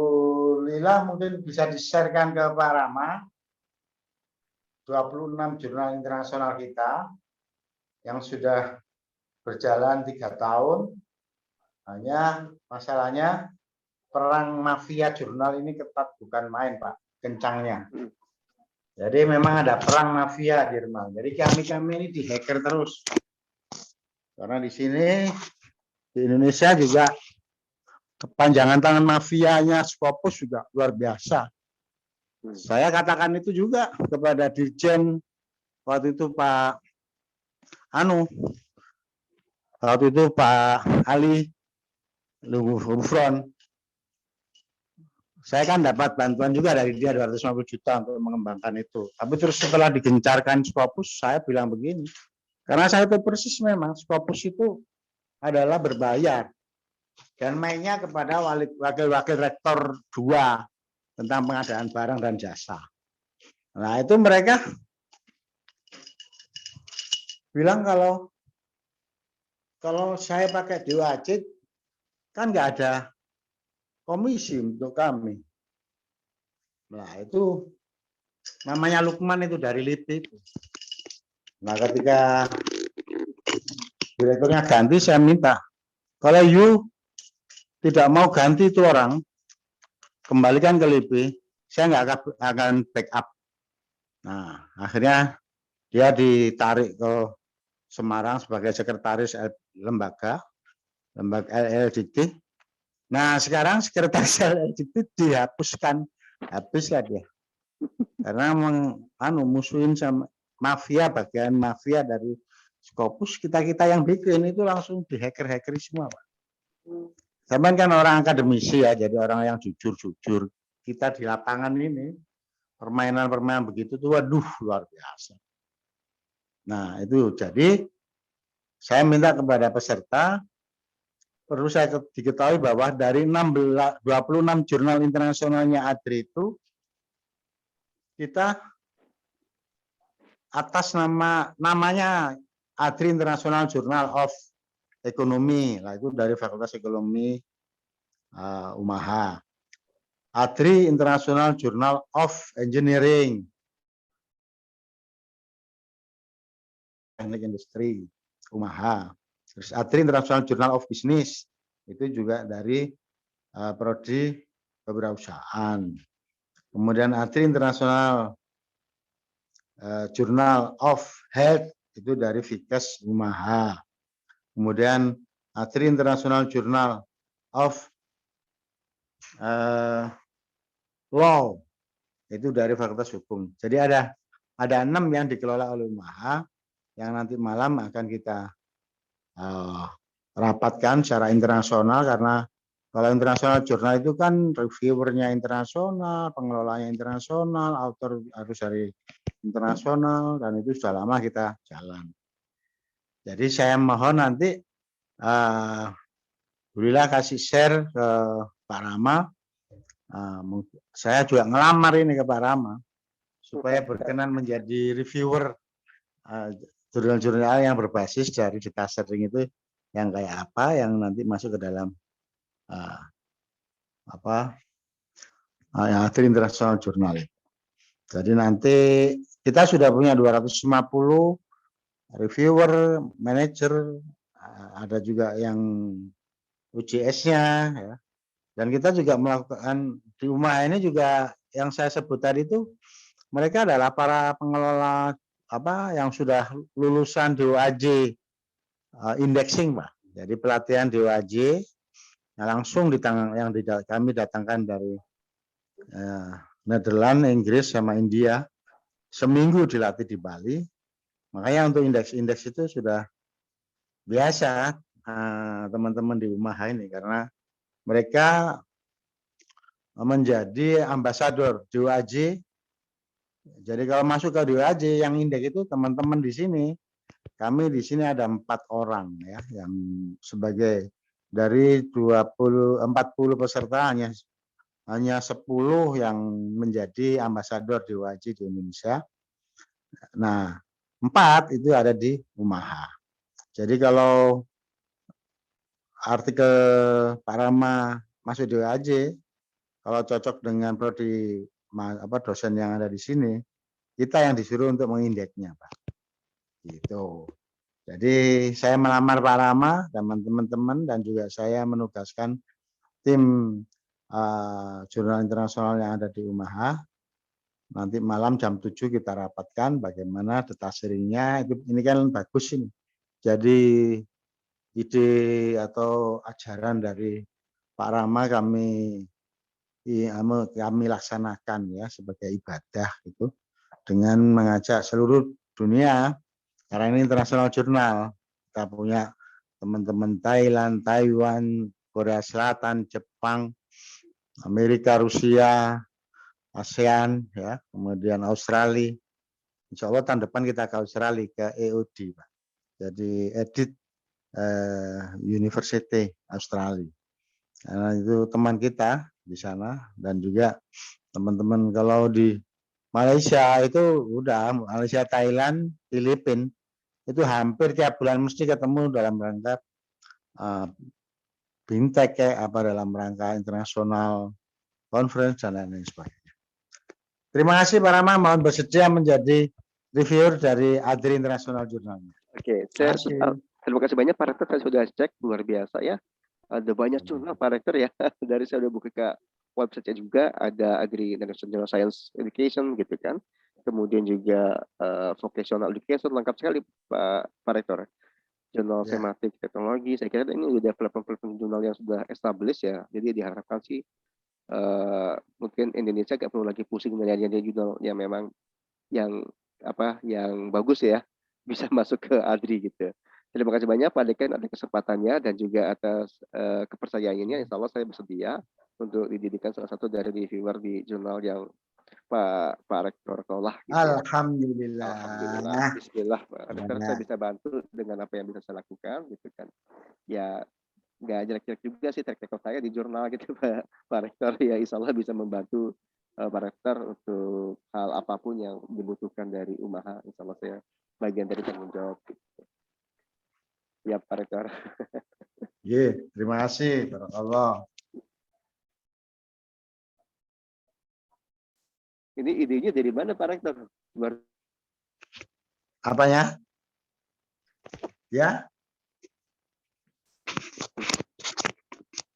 Lila mungkin bisa di-sharekan ke Pak Rama 26 jurnal internasional kita yang sudah berjalan 3 tahun. Hanya masalahnya perang mafia jurnal ini ketat, bukan main Pak, kencangnya. Jadi memang ada perang mafia di Rembang. Jadi kami ini di-hacker terus. Karena di sini di Indonesia juga kepanjangan tangan mafianya Scopus juga luar biasa. Saya katakan itu juga kepada Dirjen waktu itu Pak Ali Lufron. Saya kan dapat bantuan juga dari dia 250 juta untuk mengembangkan itu. Tapi terus setelah digencarkan Scopus, saya bilang begini, karena saya tahu persis memang Scopus itu adalah berbayar dan mainnya kepada wakil-wakil rektor 2 tentang pengadaan barang dan jasa. Nah itu mereka bilang kalau saya pakai DOAJ kan nggak ada komisi untuk kami. Nah itu namanya Lukman itu dari LIPI itu. Nah ketika direkturnya ganti, saya minta kalau you tidak mau ganti itu orang, kembalikan ke LIPI, saya nggak akan backup. Nah akhirnya dia ditarik ke Semarang sebagai sekretaris lembaga LLDT. Nah sekarang sekretaris LLDT dihapuskan, habislah dia karena musuhin sama mafia, bagian mafia dari Scopus, kita yang bikin itu langsung dihacker semua, Pak. Zaman kan orang akademisi ya, jadi orang yang jujur. Kita di lapangan ini permainan begitu tuh, waduh luar biasa. Nah itu jadi saya minta kepada peserta, perlu saya diketahui bahwa dari 26 jurnal internasionalnya ADRI itu, kita atas namanya ADRI International Journal of Economy, lah itu dari Fakultas Ekonomi UMAHA. ADRI International Journal of Engineering, Teknik Industri, UMAHA. Terus ADRI International Journal of Business, itu juga dari prodi kewirausahaan. Kemudian ADRI International Journal of Health, itu dari Fikes UMAHA. Kemudian ADRI International Journal of Law, itu dari Fakultas Hukum. Jadi ada 6 yang dikelola oleh UMAHA yang nanti malam akan kita rapatkan secara internasional, karena kalau internasional jurnal itu kan reviewernya internasional, pengelolanya internasional, author harus dari internasional, dan itu sudah lama kita jalan. Jadi saya mohon nanti Alhamdulillah kasih share ke Pak Rama. Saya juga ngelamar ini ke Pak Rama supaya berkenan menjadi reviewer jurnal-jurnal yang berbasis dari data sharing itu, yang kayak apa yang nanti masuk ke dalam yang ADRI International Journal. Jadi nanti kita sudah punya 250 reviewer, manager, ada juga yang UJS-nya, ya. Dan kita juga melakukan di UMAHA ini juga yang saya sebut tadi itu, mereka adalah para pengelola yang sudah lulusan DOAJ indexing, Pak. Jadi pelatihan DOAJ langsung kami datangkan dari Nederland, Inggris, sama India, seminggu dilatih di Bali. Makanya untuk indeks itu sudah biasa teman-teman di UMAHA ini, karena mereka menjadi ambasador DOAJ. Jadi kalau masuk ke DOAJ yang indeks itu, teman-teman di sini, kami di sini ada 4 orang ya, yang sebagai dari 40 peserta hanya 10 yang menjadi ambasador DOAJ di Indonesia. Nah, 4 itu ada di UMAHA. Jadi kalau artikel Pak Rama masuk DOAJ, kalau cocok dengan prodi dosen yang ada di sini, kita yang disuruh untuk mengindeksnya, Pak. Gitu. Jadi saya melamar Pak Rama dan teman-teman, dan juga saya menugaskan tim jurnal internasional yang ada di UMAHA. Nanti malam jam 7 kita rapatkan bagaimana data sharing-nya. Ini kan bagus ini. Jadi ide atau ajaran dari Pak Rama kami laksanakan ya sebagai ibadah itu, dengan mengajak seluruh dunia, karena ini internasional jurnal. Kita punya teman-teman Thailand, Taiwan, Korea Selatan, Jepang, Amerika, Rusia, ASEAN, ya, kemudian Australia. Insya Allah tahun depan kita ke Australia, ke EOD, Pak. Jadi Edit University Australia. Nah, itu teman kita di sana, dan juga teman-teman kalau di Malaysia itu udah, Malaysia, Thailand, Filipina itu hampir tiap bulan mesti ketemu dalam rangka Bintek kayak apa, dalam rangka internasional conference dan lain-lain sebagainya. Terima kasih Pak Rama, mohon bersedia menjadi reviewer dari ADRI International Journal. Oke, Terima terima kasih banyak Pak Rektor, saya sudah cek, luar biasa ya. Ada banyak jurnal Pak Rektor ya. Dari saya sudah buka ke website juga, ada ADRI International Science Education gitu kan. Kemudian juga vocational education, lengkap sekali Pak Rektor. Jurnal Ya. tematik teknologi, saya kira ini udah platform jurnal yang sudah established ya. Jadi diharapkan sih mungkin Indonesia gak perlu lagi pusing dengan jurnal yang memang yang bagus ya, bisa masuk ke ADRI gitu. Terima kasih banyak Pak Dekan atas kesempatannya dan juga atas kepercayaannya. Insya Allah saya bersedia untuk dijadikan salah satu dari reviewer di jurnal yang Pak Rektor kelola. Gitu ya. Alhamdulillah. Alhamdulillah. Bismillah Pak Rektor, saya bisa bantu dengan apa yang bisa saya lakukan gitu kan. Ya nggak jelek-jelek juga sih track record saya di jurnal gitu Pak Rektor, ya insya Allah bisa membantu Pak Rektor untuk hal apapun yang dibutuhkan dari UMAHA. Insya Allah saya bagian dari tanggung jawab gitu. Ya Pak Rektor. Terima kasih. Barakallah. Ini idenya dari mana Pak Rektor? Apanya? Ya?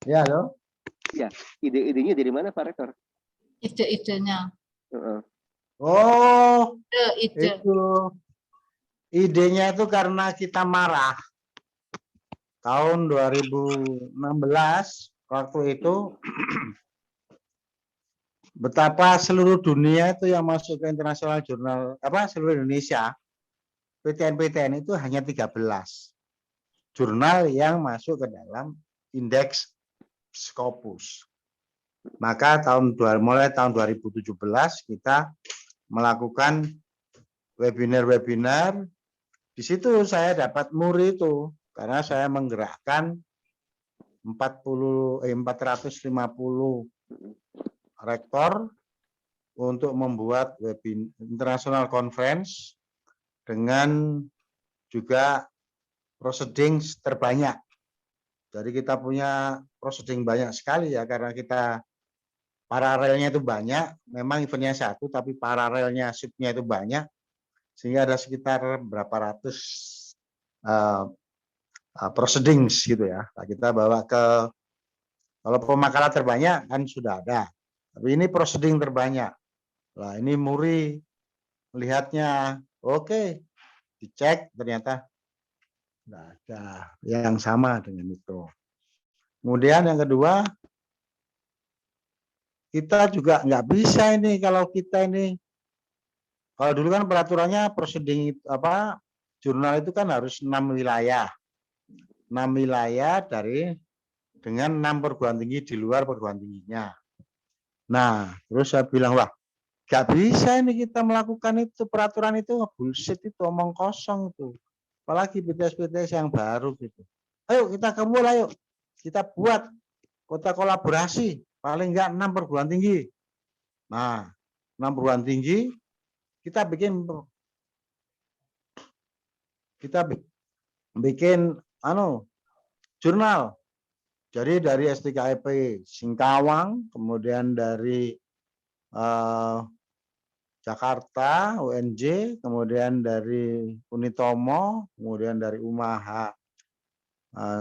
Ya, halo? Ya, ide-idenya dari mana Pak Rektor? Ide-idenya. Oh, Ide. itu idenya itu karena kita marah. Tahun 2016 waktu itu betapa seluruh dunia itu yang masuk ke internasional jurnal seluruh Indonesia PTN itu hanya 13 jurnal yang masuk ke dalam indeks Scopus. Maka mulai tahun 2017 kita melakukan webinar. Di situ saya dapat MURI itu karena saya menggerakkan 450 rektor untuk membuat webinar international conference dengan juga proceeding terbanyak. Jadi kita punya proceeding banyak sekali ya, karena kita paralelnya itu banyak. Memang eventnya satu, tapi paralelnya shiftnya itu banyak, sehingga ada sekitar berapa ratus proceedings gitu ya. Nah, kita bawa ke, kalau pemakaran terbanyak kan sudah ada, tapi ini proceeding terbanyak. Nah, ini MURI melihatnya, oke, dicek ternyata nggak ada yang sama dengan itu. Kemudian yang kedua, kita juga nggak bisa ini kalau dulu kan peraturannya proceeding jurnal itu kan harus 6 wilayah. 6 wilayah dengan 6 perguruan tinggi di luar perguruan tingginya. Nah, terus saya bilang, wah, nggak bisa ini kita melakukan itu, peraturan itu bullshit, itu omong kosong itu. Apalagi BTS-BTS yang baru gitu. Ayo kita kumpul, ayo kita buat kota kolaborasi, paling enggak 6 perguruan tinggi. Nah, 6 perguruan tinggi kita bikin jurnal. Jadi dari STKIP Singkawang, kemudian dari Jakarta, UNJ, kemudian dari Unitomo, kemudian dari UMAHA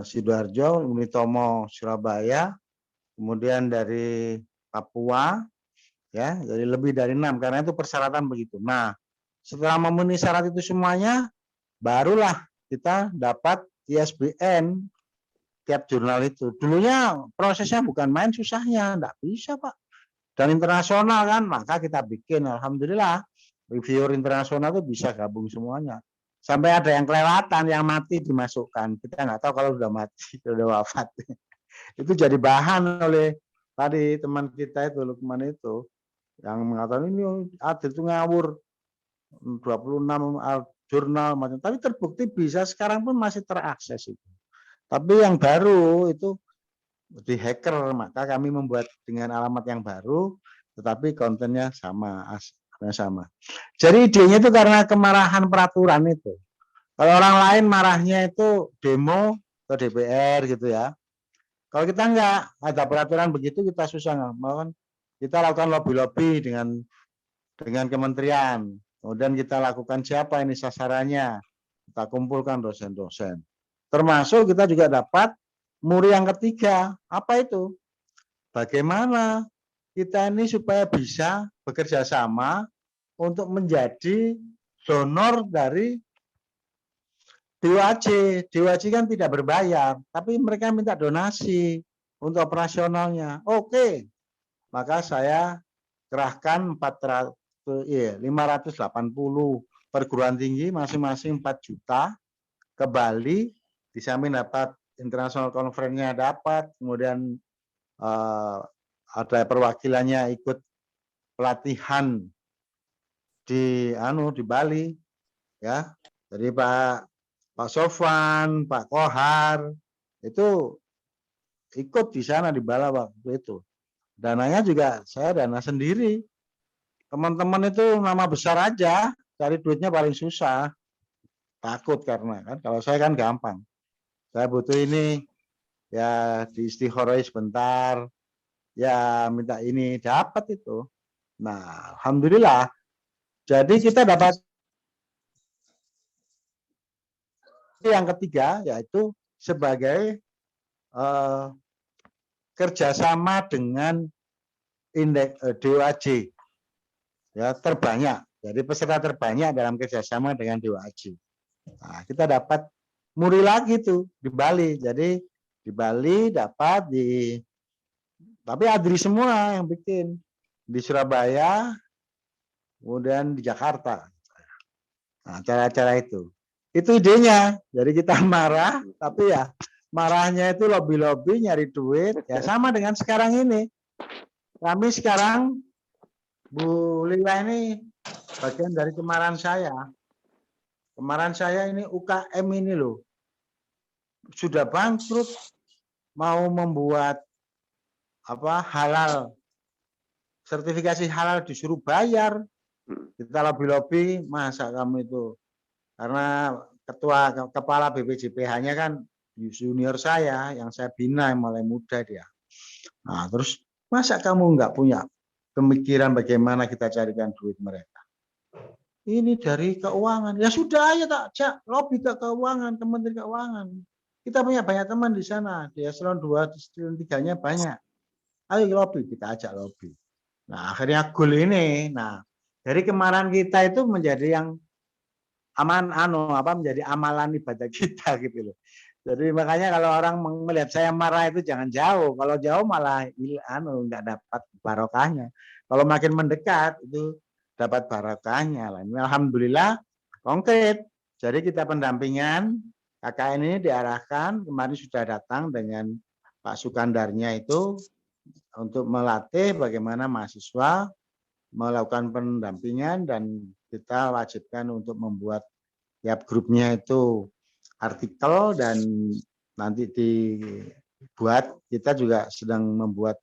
Sidoarjo, Unitomo Surabaya, kemudian dari Papua, ya, jadi lebih dari 6 karena itu persyaratan begitu. Nah, setelah memenuhi syarat itu semuanya, barulah kita dapat ISBN tiap jurnal itu. Dulunya prosesnya bukan main susahnya, enggak bisa Pak. Dan internasional kan, maka kita bikin, alhamdulillah reviewer internasional itu bisa gabung semuanya. Sampai ada yang kelewatan, yang mati dimasukkan. Kita nggak tahu kalau sudah mati, sudah wafat. Itu jadi bahan oleh tadi teman kita itu Lukman itu yang mengatakan ini Adil itu ngawur 26 jurnal macam, tapi terbukti bisa sekarang pun masih terakses itu. Tapi yang baru itu di hacker, maka kami membuat dengan alamat yang baru, tetapi kontennya sama, sama. Jadi idenya itu karena kemarahan peraturan itu. Kalau orang lain marahnya itu demo ke DPR gitu ya. Kalau kita enggak ada peraturan begitu, kita susah nggak, kita lakukan lobby-lobby dengan kementerian. Kemudian kita lakukan siapa ini sasarannya, kita kumpulkan dosen-dosen. Termasuk kita juga dapat muri yang ketiga. Apa itu? Bagaimana kita ini supaya bisa bekerja sama untuk menjadi donor dari DOAJ. DOAJ kan tidak berbayar, tapi mereka minta donasi untuk operasionalnya. Oke, maka saya kerahkan 580 perguruan tinggi masing-masing 4 juta ke Bali, di samping dapat international conference-nya dapat, kemudian ada perwakilannya ikut pelatihan di Bali ya. Jadi Pak Sofwan, Pak Kohar itu ikut di sana di Bala waktu itu. Dananya juga saya dana sendiri. Teman-teman itu nama besar aja, cari duitnya paling susah. Takut karena kan kalau saya kan gampang. Saya butuh ini ya di istikharoi sebentar, ya minta ini dapat itu. Nah, alhamdulillah. Jadi kita dapat yang ketiga yaitu sebagai kerjasama dengan indeks DOAJ ya terbanyak. Jadi peserta terbanyak dalam kerjasama dengan DOAJ. Nah, kita dapat muri lagi tuh di Bali. Jadi di Bali dapat tapi Adri semua yang bikin di Surabaya, kemudian di Jakarta. Nah, acara-acara itu idenya. Jadi kita marah, tapi ya marahnya itu lobby-lobby nyari duit. Ya sama dengan sekarang ini. Kami sekarang Bu Lila ini bagian dari kemarahan saya. Kemarahan saya ini UKM ini loh. Sudah bangkrut, mau membuat halal, sertifikasi halal disuruh bayar. Kita lobby-lobby, masa kamu itu, karena kepala BPJPH-nya kan junior saya, yang saya bina yang mulai muda dia. Nah, terus masa kamu nggak punya pemikiran bagaimana kita carikan duit mereka? Ini dari keuangan. Ya sudah aja tak lobby ke keuangan, Kementerian Keuangan. Kita punya banyak teman di sana, di eselon 2, di eselon 3-nya banyak. Ayo lobby, kita ajak lobby. Nah, akhirnya goal ini. Nah, dari kemarahan kita itu menjadi yang menjadi amalan ibadah kita gitu loh. Jadi makanya kalau orang melihat saya marah itu jangan jauh. Kalau jauh malah nggak dapat barokahnya. Kalau makin mendekat itu dapat barokahnya. Alhamdulillah konkret. Jadi kita pendampingan KKN ini diarahkan, kemarin sudah datang dengan Pak Sukandarnya itu untuk melatih bagaimana mahasiswa melakukan pendampingan, dan kita wajibkan untuk membuat tiap grupnya itu artikel, dan nanti dibuat, kita juga sedang membuat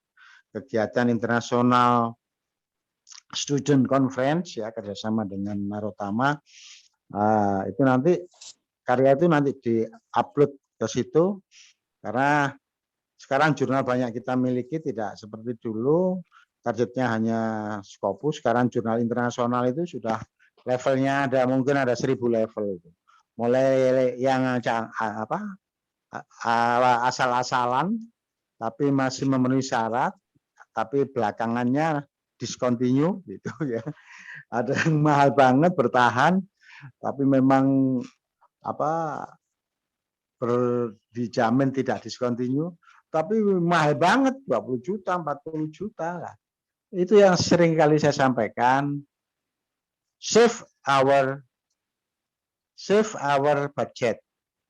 kegiatan internasional student conference ya, kerjasama dengan Narotama. Itu nanti karya itu nanti diupload ke situ, karena sekarang jurnal banyak kita miliki tidak seperti dulu targetnya hanya Scopus. Sekarang jurnal internasional itu sudah levelnya mungkin ada 1000 level itu. Mulai yang asal-asalan tapi masih memenuhi syarat, tapi belakangannya discontinue gitu ya. Ada yang mahal banget bertahan, tapi memang dijamin tidak discontinue, tapi mahal banget 20 juta, 40 juta lah. Itu yang sering kali saya sampaikan. Save our budget,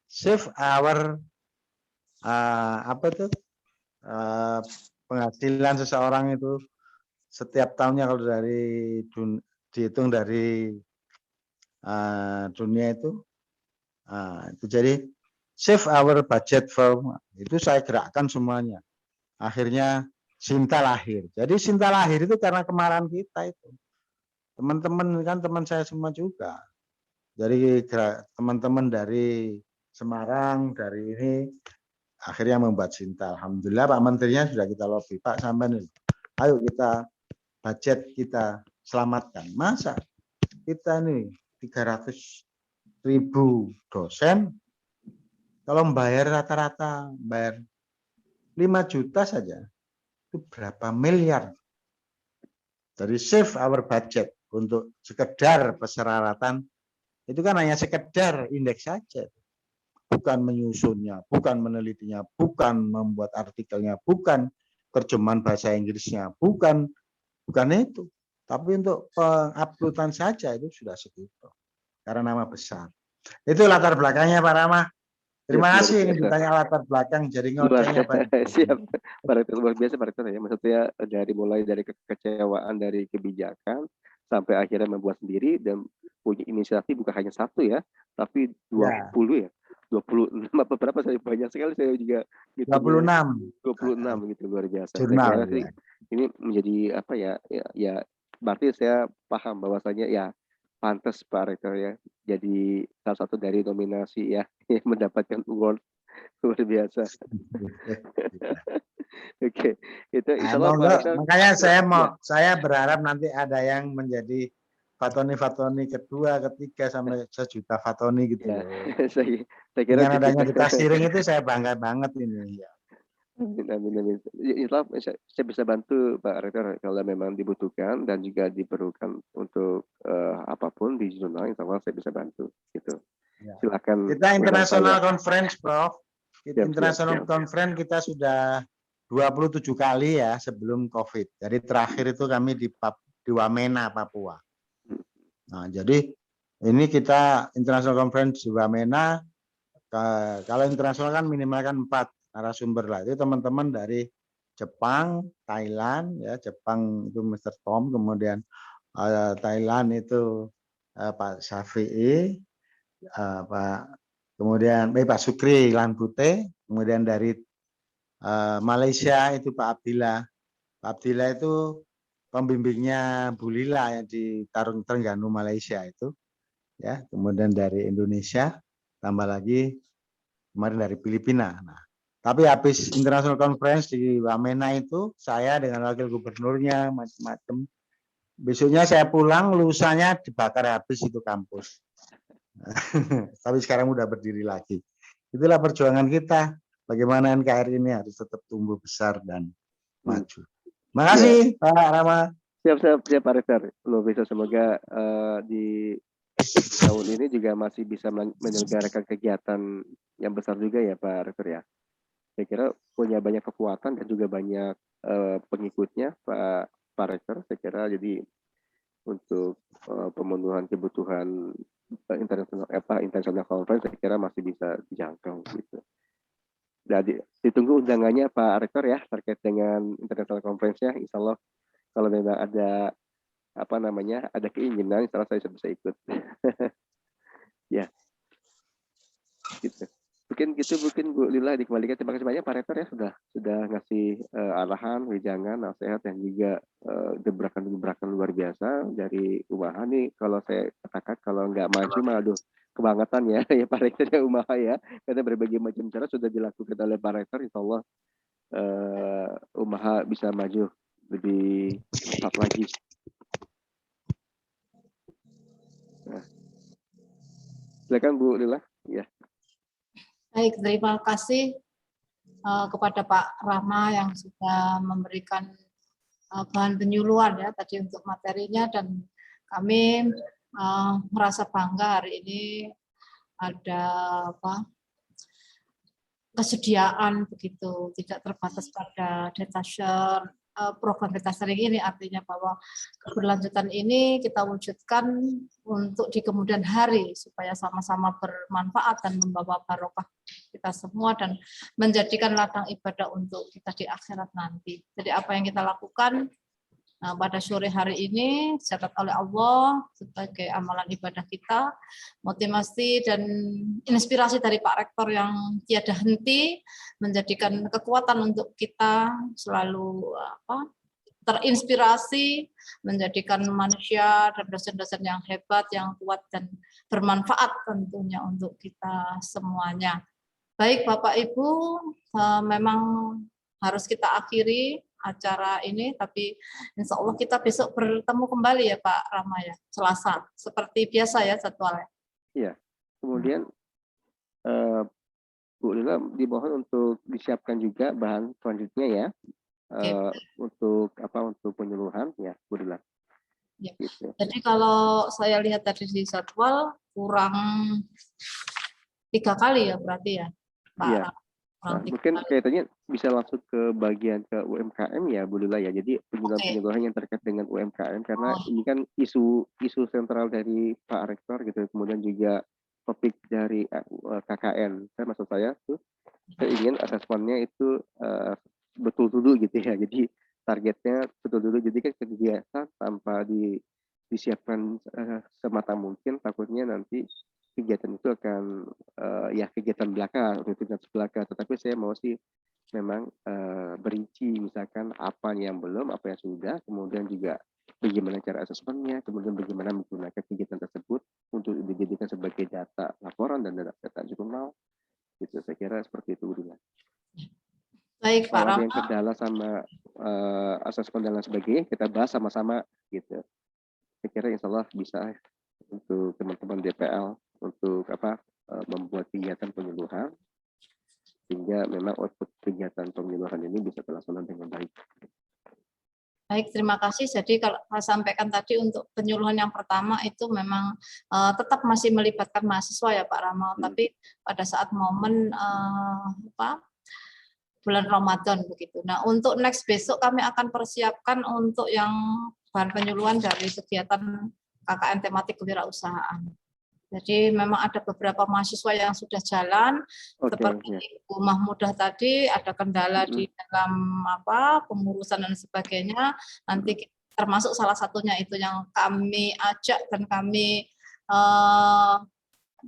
save our penghasilan seseorang itu setiap tahunnya kalau dihitung dari dunia itu jadi save our budget for itu saya gerakkan semuanya. Akhirnya Sinta lahir. Jadi Sinta lahir itu karena kemarahan kita itu. Teman-teman kan teman saya semua juga. Jadi teman-teman dari Semarang, dari ini akhirnya membuat Sinta. Alhamdulillah Pak Menterinya sudah kita lobby. Pak sampean ayo kita budget kita selamatkan. Masa kita nih 300.000 dosen kalau membayar rata-rata bayar 5 juta saja itu berapa miliar. Dari save our budget untuk sekedar persyaratan itu kan hanya sekedar indeks saja. Bukan menyusunnya, bukan menelitinya, bukan membuat artikelnya, bukan terjemahan bahasa Inggrisnya, bukan itu. Tapi untuk penguploadan saja itu sudah segitu. Karena nama besar. Itu latar belakangnya Pak Rama. Terima kasih ini ditanya latar belakang jadi ngocehnya Pak. Siap, Pak Rektor, luar biasa Pak Rektor ya. Maksudnya mulai dari kekecewaan dari kebijakan sampai akhirnya membuat sendiri dan punya inisiatif bukan hanya satu ya, tapi 20 ya. 26 apa berapa saya banyak sekali saya juga gitu. 26 gitu luar biasa. Jurnal, saya kira ini menjadi apa ya berarti saya paham bahwasanya ya pantas Pak Rektor ya jadi salah satu dari nominasi ya yang mendapatkan award luar biasa. Oke, itu makanya saya berharap nanti ada yang menjadi Fatoni kedua, ketiga sampai 1 juta Fatoni gitu. Ya, saya kira dengan adanya kita Siring itu saya bangga banget ini. Ya. Amin. Saya bisa bantu Pak Rektor kalau memang dibutuhkan dan juga diperlukan untuk apapun di jurnal, insya Allah saya bisa bantu. Gitu. Ya. Silakan. Kita international conference, Prof. International siap. conference kita sudah 27 kali ya sebelum COVID. Jadi terakhir itu kami di Wamena, Papua. Nah, jadi ini kita international conference di Wamena. Kalau internasional kan minimal kan 4 narasumber lah. Itu teman-teman dari Jepang, Thailand, ya Jepang itu Mr. Tom, kemudian Thailand itu Pak Syafi'i, Pak Sukri Lanpute, kemudian dari Malaysia itu Pak Abdillah. Pak Abdillah itu pembimbingnya Bu Lila yang di Terengganu Malaysia itu, ya. Kemudian dari Indonesia, tambah lagi kemarin dari Filipina. Nah, tapi habis international conference di Wamena itu saya dengan wakil gubernurnya macam-macam. Besoknya saya pulang, lusanya dibakar habis itu kampus. Tapi sekarang udah berdiri lagi. Itulah perjuangan kita. Bagaimana NKRI ini harus tetap tumbuh besar dan maju. Terima kasih Pak Rama. Siap Pak Rektor. Semoga di tahun ini juga masih bisa menyelenggarakan kegiatan yang besar juga ya Pak Rektor ya. Saya kira punya banyak kekuatan dan juga banyak pengikutnya Pak Rektor. Saya kira jadi untuk pemenuhan kebutuhan international conference saya kira masih bisa dijangkau gitu. Jadi ditunggu undangannya Pak Rektor ya terkait dengan international conference-nya. Insya Allah kalau memang ada ada keinginan, insya Allah saya bisa ikut. Ya, gitu. Mungkin Bu Lila dikembalikan. Terima kasih banyak Pak Rektor ya sudah ngasih arahan, wejangan, nasihat dan juga gebrakan-gebrakan luar biasa dari Umaha nih. Kalau saya katakan kalau nggak maju mah aduh kebangetan ya Pak Rektor ya Umaha ya. Karena berbagai macam cara sudah dilakukan oleh Pak Rektor. Insya Allah Umaha bisa maju lebih cepat lagi. Nah, silakan Bu Lila. Ya. Baik, terima kasih kepada Pak Rama yang sudah memberikan bahan penyuluhan ya tadi untuk materinya, dan kami merasa bangga hari ini ada kesediaan begitu, tidak terbatas pada data share, program kita sering ini, artinya bahwa keberlanjutan ini kita wujudkan untuk di kemudian hari supaya sama-sama bermanfaat dan membawa barokah kita semua dan menjadikan ladang ibadah untuk kita di akhirat nanti. Jadi apa yang kita lakukan pada sore hari ini dicatat oleh Allah sebagai amalan ibadah kita, motivasi dan inspirasi dari Pak Rektor yang tiada henti menjadikan kekuatan untuk kita selalu terinspirasi, menjadikan manusia dan dosen-dosen yang hebat, yang kuat dan bermanfaat tentunya untuk kita semuanya. Baik Bapak Ibu, memang harus kita akhiri acara ini, tapi insya Allah kita besok bertemu kembali ya Pak Rama ya, Selasa, seperti biasa ya jadwalnya. Iya, kemudian Bu Lila dimohon untuk disiapkan juga bahan selanjutnya ya, untuk penyuluhan ya Bu Lila. Ya. Gitu. Jadi kalau saya lihat tadi di jadwal kurang 3 kali ya berarti ya Pak Iya. Rama. Nah, mungkin kaitannya bisa langsung ke bagian ke UMKM ya Bu Lila ya. Jadi penyuluhan-penyuluhan yang terkait dengan UMKM karena ini kan isu sentral dari Pak Rektor gitu. Kemudian juga topik dari KKN. Maksud saya tuh saya ingin asesmennya itu betul dulu gitu ya. Jadi targetnya betul dulu. Jadi kan kegiatan tanpa disiapkan semata mungkin, takutnya nanti kegiatan itu akan kegiatan belaka, rutinitas belaka. Tetapi saya mau sih memang berinci misalkan apa yang belum, apa yang sudah, kemudian juga bagaimana cara asesmennya, kemudian bagaimana menggunakan kegiatan tersebut untuk dijadikan sebagai data laporan dan data jurnal. Gitu, saya kira seperti itu, Bu. Baik Pak Kalau ada Rama. yang kendala sama asesmen dan lain sebagainya, kita bahas sama-sama gitu. Saya kira insya Allah bisa untuk teman-teman DPL untuk membuat kegiatan penyuluhan sehingga memang output kegiatan penyuluhan ini bisa terlaksana dengan baik. Baik, terima kasih. Jadi kalau saya sampaikan tadi untuk penyuluhan yang pertama itu memang tetap masih melibatkan mahasiswa ya Pak Rama, tapi pada saat momen bulan Ramadan begitu. Nah, untuk next besok kami akan persiapkan untuk yang bahan penyuluhan dari kegiatan KKN tematik kewirausahaan. Jadi memang ada beberapa mahasiswa yang sudah jalan, seperti Bu Mahmudah tadi ada kendala di dalam pengurusan dan sebagainya. Nanti termasuk salah satunya itu yang kami ajak dan kami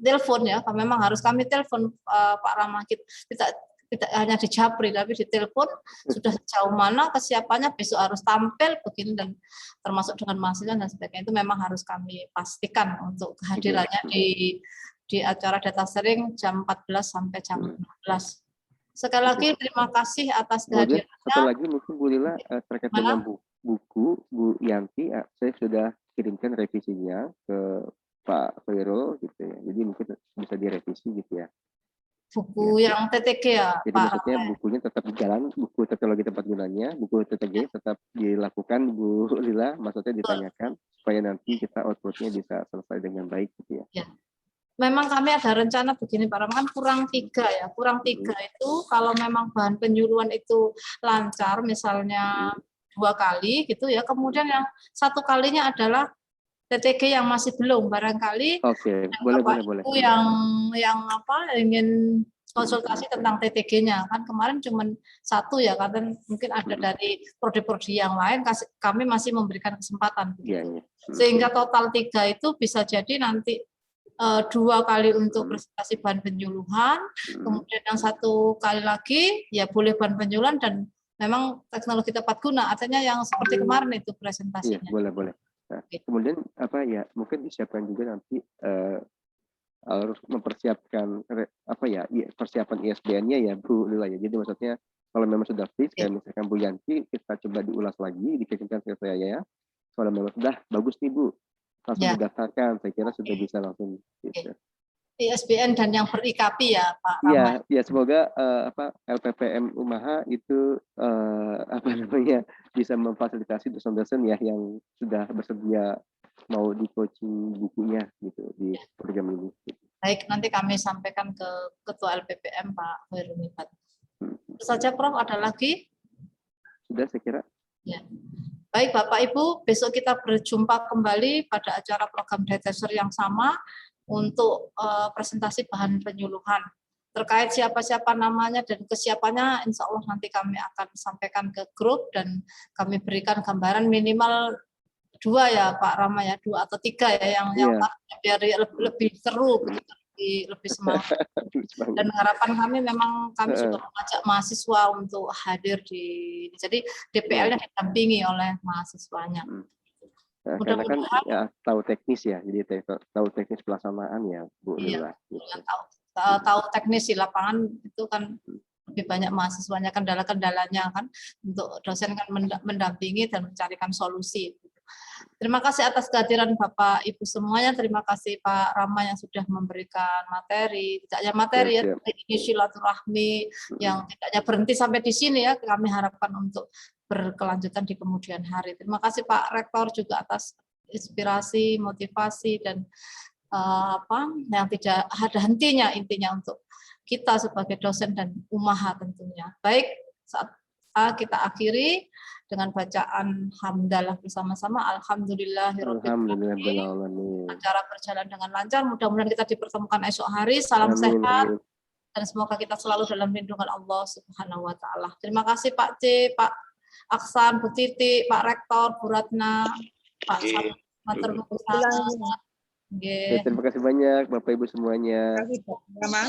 telepon ya. Memang harus kami telepon Pak Rama, tidak hanya di Japri tapi di telepon sudah sejauh mana kesiapannya besok harus tampil begini dan termasuk dengan mahasiswa dan sebagainya itu memang harus kami pastikan untuk kehadirannya di acara data sharing jam 14 sampai jam 16. Sekali lagi terima kasih atas kehadirannya. Satu lagi mungkin Bu Lila terkait dengan buku Bu Yanti, saya sudah kirimkan revisinya ke Pak Khairul gitu ya. Jadi mungkin bisa direvisi gitu ya. Buku yang TTG ya, jadi Pak. Maksudnya bukunya tetap berjalan, buku teknologi tempat gunanya, buku TTG tetap dilakukan Bu Lila, maksudnya ditanyakan supaya nanti kita outputnya bisa selesai dengan baik gitu ya. Memang kami ada rencana begini Pak Rama, kan kurang 3 ya, kurang 3 itu kalau memang bahan penyuluhan itu lancar misalnya 2 kali gitu ya, kemudian yang 1 kalinya adalah TTG yang masih belum barangkali. Boleh. yang ingin konsultasi tentang TTG-nya kan kemarin cuma 1 ya, karena mungkin ada dari prodi-prodi yang lain kami masih memberikan kesempatan sehingga total 3 itu bisa jadi nanti 2 kali untuk presentasi bahan penyuluhan, kemudian yang 1 kali lagi ya boleh bahan penyuluhan dan memang teknologi tepat guna, artinya yang seperti kemarin itu presentasinya. Iya, boleh. Nah, kemudian mungkin disiapkan juga nanti harus mempersiapkan persiapan ISBN-nya ya Bu Lila ya. Jadi maksudnya kalau memang sudah fix kayak misalkan Bu Yanti, kita coba diulas lagi, dikirimkan ke saya ya. Kalau memang sudah bagus nih Bu, langsung didaftarkan, saya kira sudah bisa langsung gitu. ISBN dan yang ber-IKP ya Pak Rama. Ya semoga LPPM Umaha itu bisa memfasilitasi dosen-dosen ya yang sudah bersedia mau di coaching bukunya gitu di program ini. Baik, nanti kami sampaikan ke Ketua LPPM Pak Khairul Nifat. Itu saja Prof, ada lagi? Sudah saya kira. Baik Bapak Ibu, besok kita berjumpa kembali pada acara program Detaser yang sama untuk presentasi bahan penyuluhan. Terkait siapa-siapa namanya dan kesiapannya, insya Allah nanti kami akan sampaikan ke grup dan kami berikan gambaran minimal 2 ya Pak Rama ya, 2 atau 3 ya yang biar lebih seru begitu, lebih semangat. Dan harapan kami memang kami juga mengajak mahasiswa untuk hadir jadi DPL-nya didampingi oleh mahasiswanya. Nah, karena kan ya tahu teknis ya, jadi tahu teknis pelaksanaan ya Bu Lula. Iya, tahu teknis di lapangan itu kan lebih banyak mahasiswanya, kendala-kendalanya kan untuk dosen kan mendampingi dan mencarikan solusi. Terima kasih atas kehadiran Bapak Ibu semuanya. Terima kasih Pak Rama yang sudah memberikan materi, tidak hanya materi ya, ini silaturahmi yang tidak hanya berhenti sampai di sini ya. Kami harapkan untuk berkelanjutan di kemudian hari. Terima kasih Pak Rektor juga atas inspirasi, motivasi dan yang tidak ada hentinya intinya untuk kita sebagai dosen dan umaha tentunya. Baik, saat kita akhiri dengan bacaan hamdalah bersama-sama. Alhamdulillahirabbil alamin. Acara berjalan dengan lancar. Mudah-mudahan kita dipertemukan esok hari. Salam sehat dan semoga kita selalu dalam lindungan Allah Subhanahu wa taala. Terima kasih Pak C, Pak Aksan, Bu Titi, Pak Rektor, Bu Ratna, Pak Matur nuwun. Terima kasih banyak Bapak Ibu semuanya. Terima kasih Pak Rama.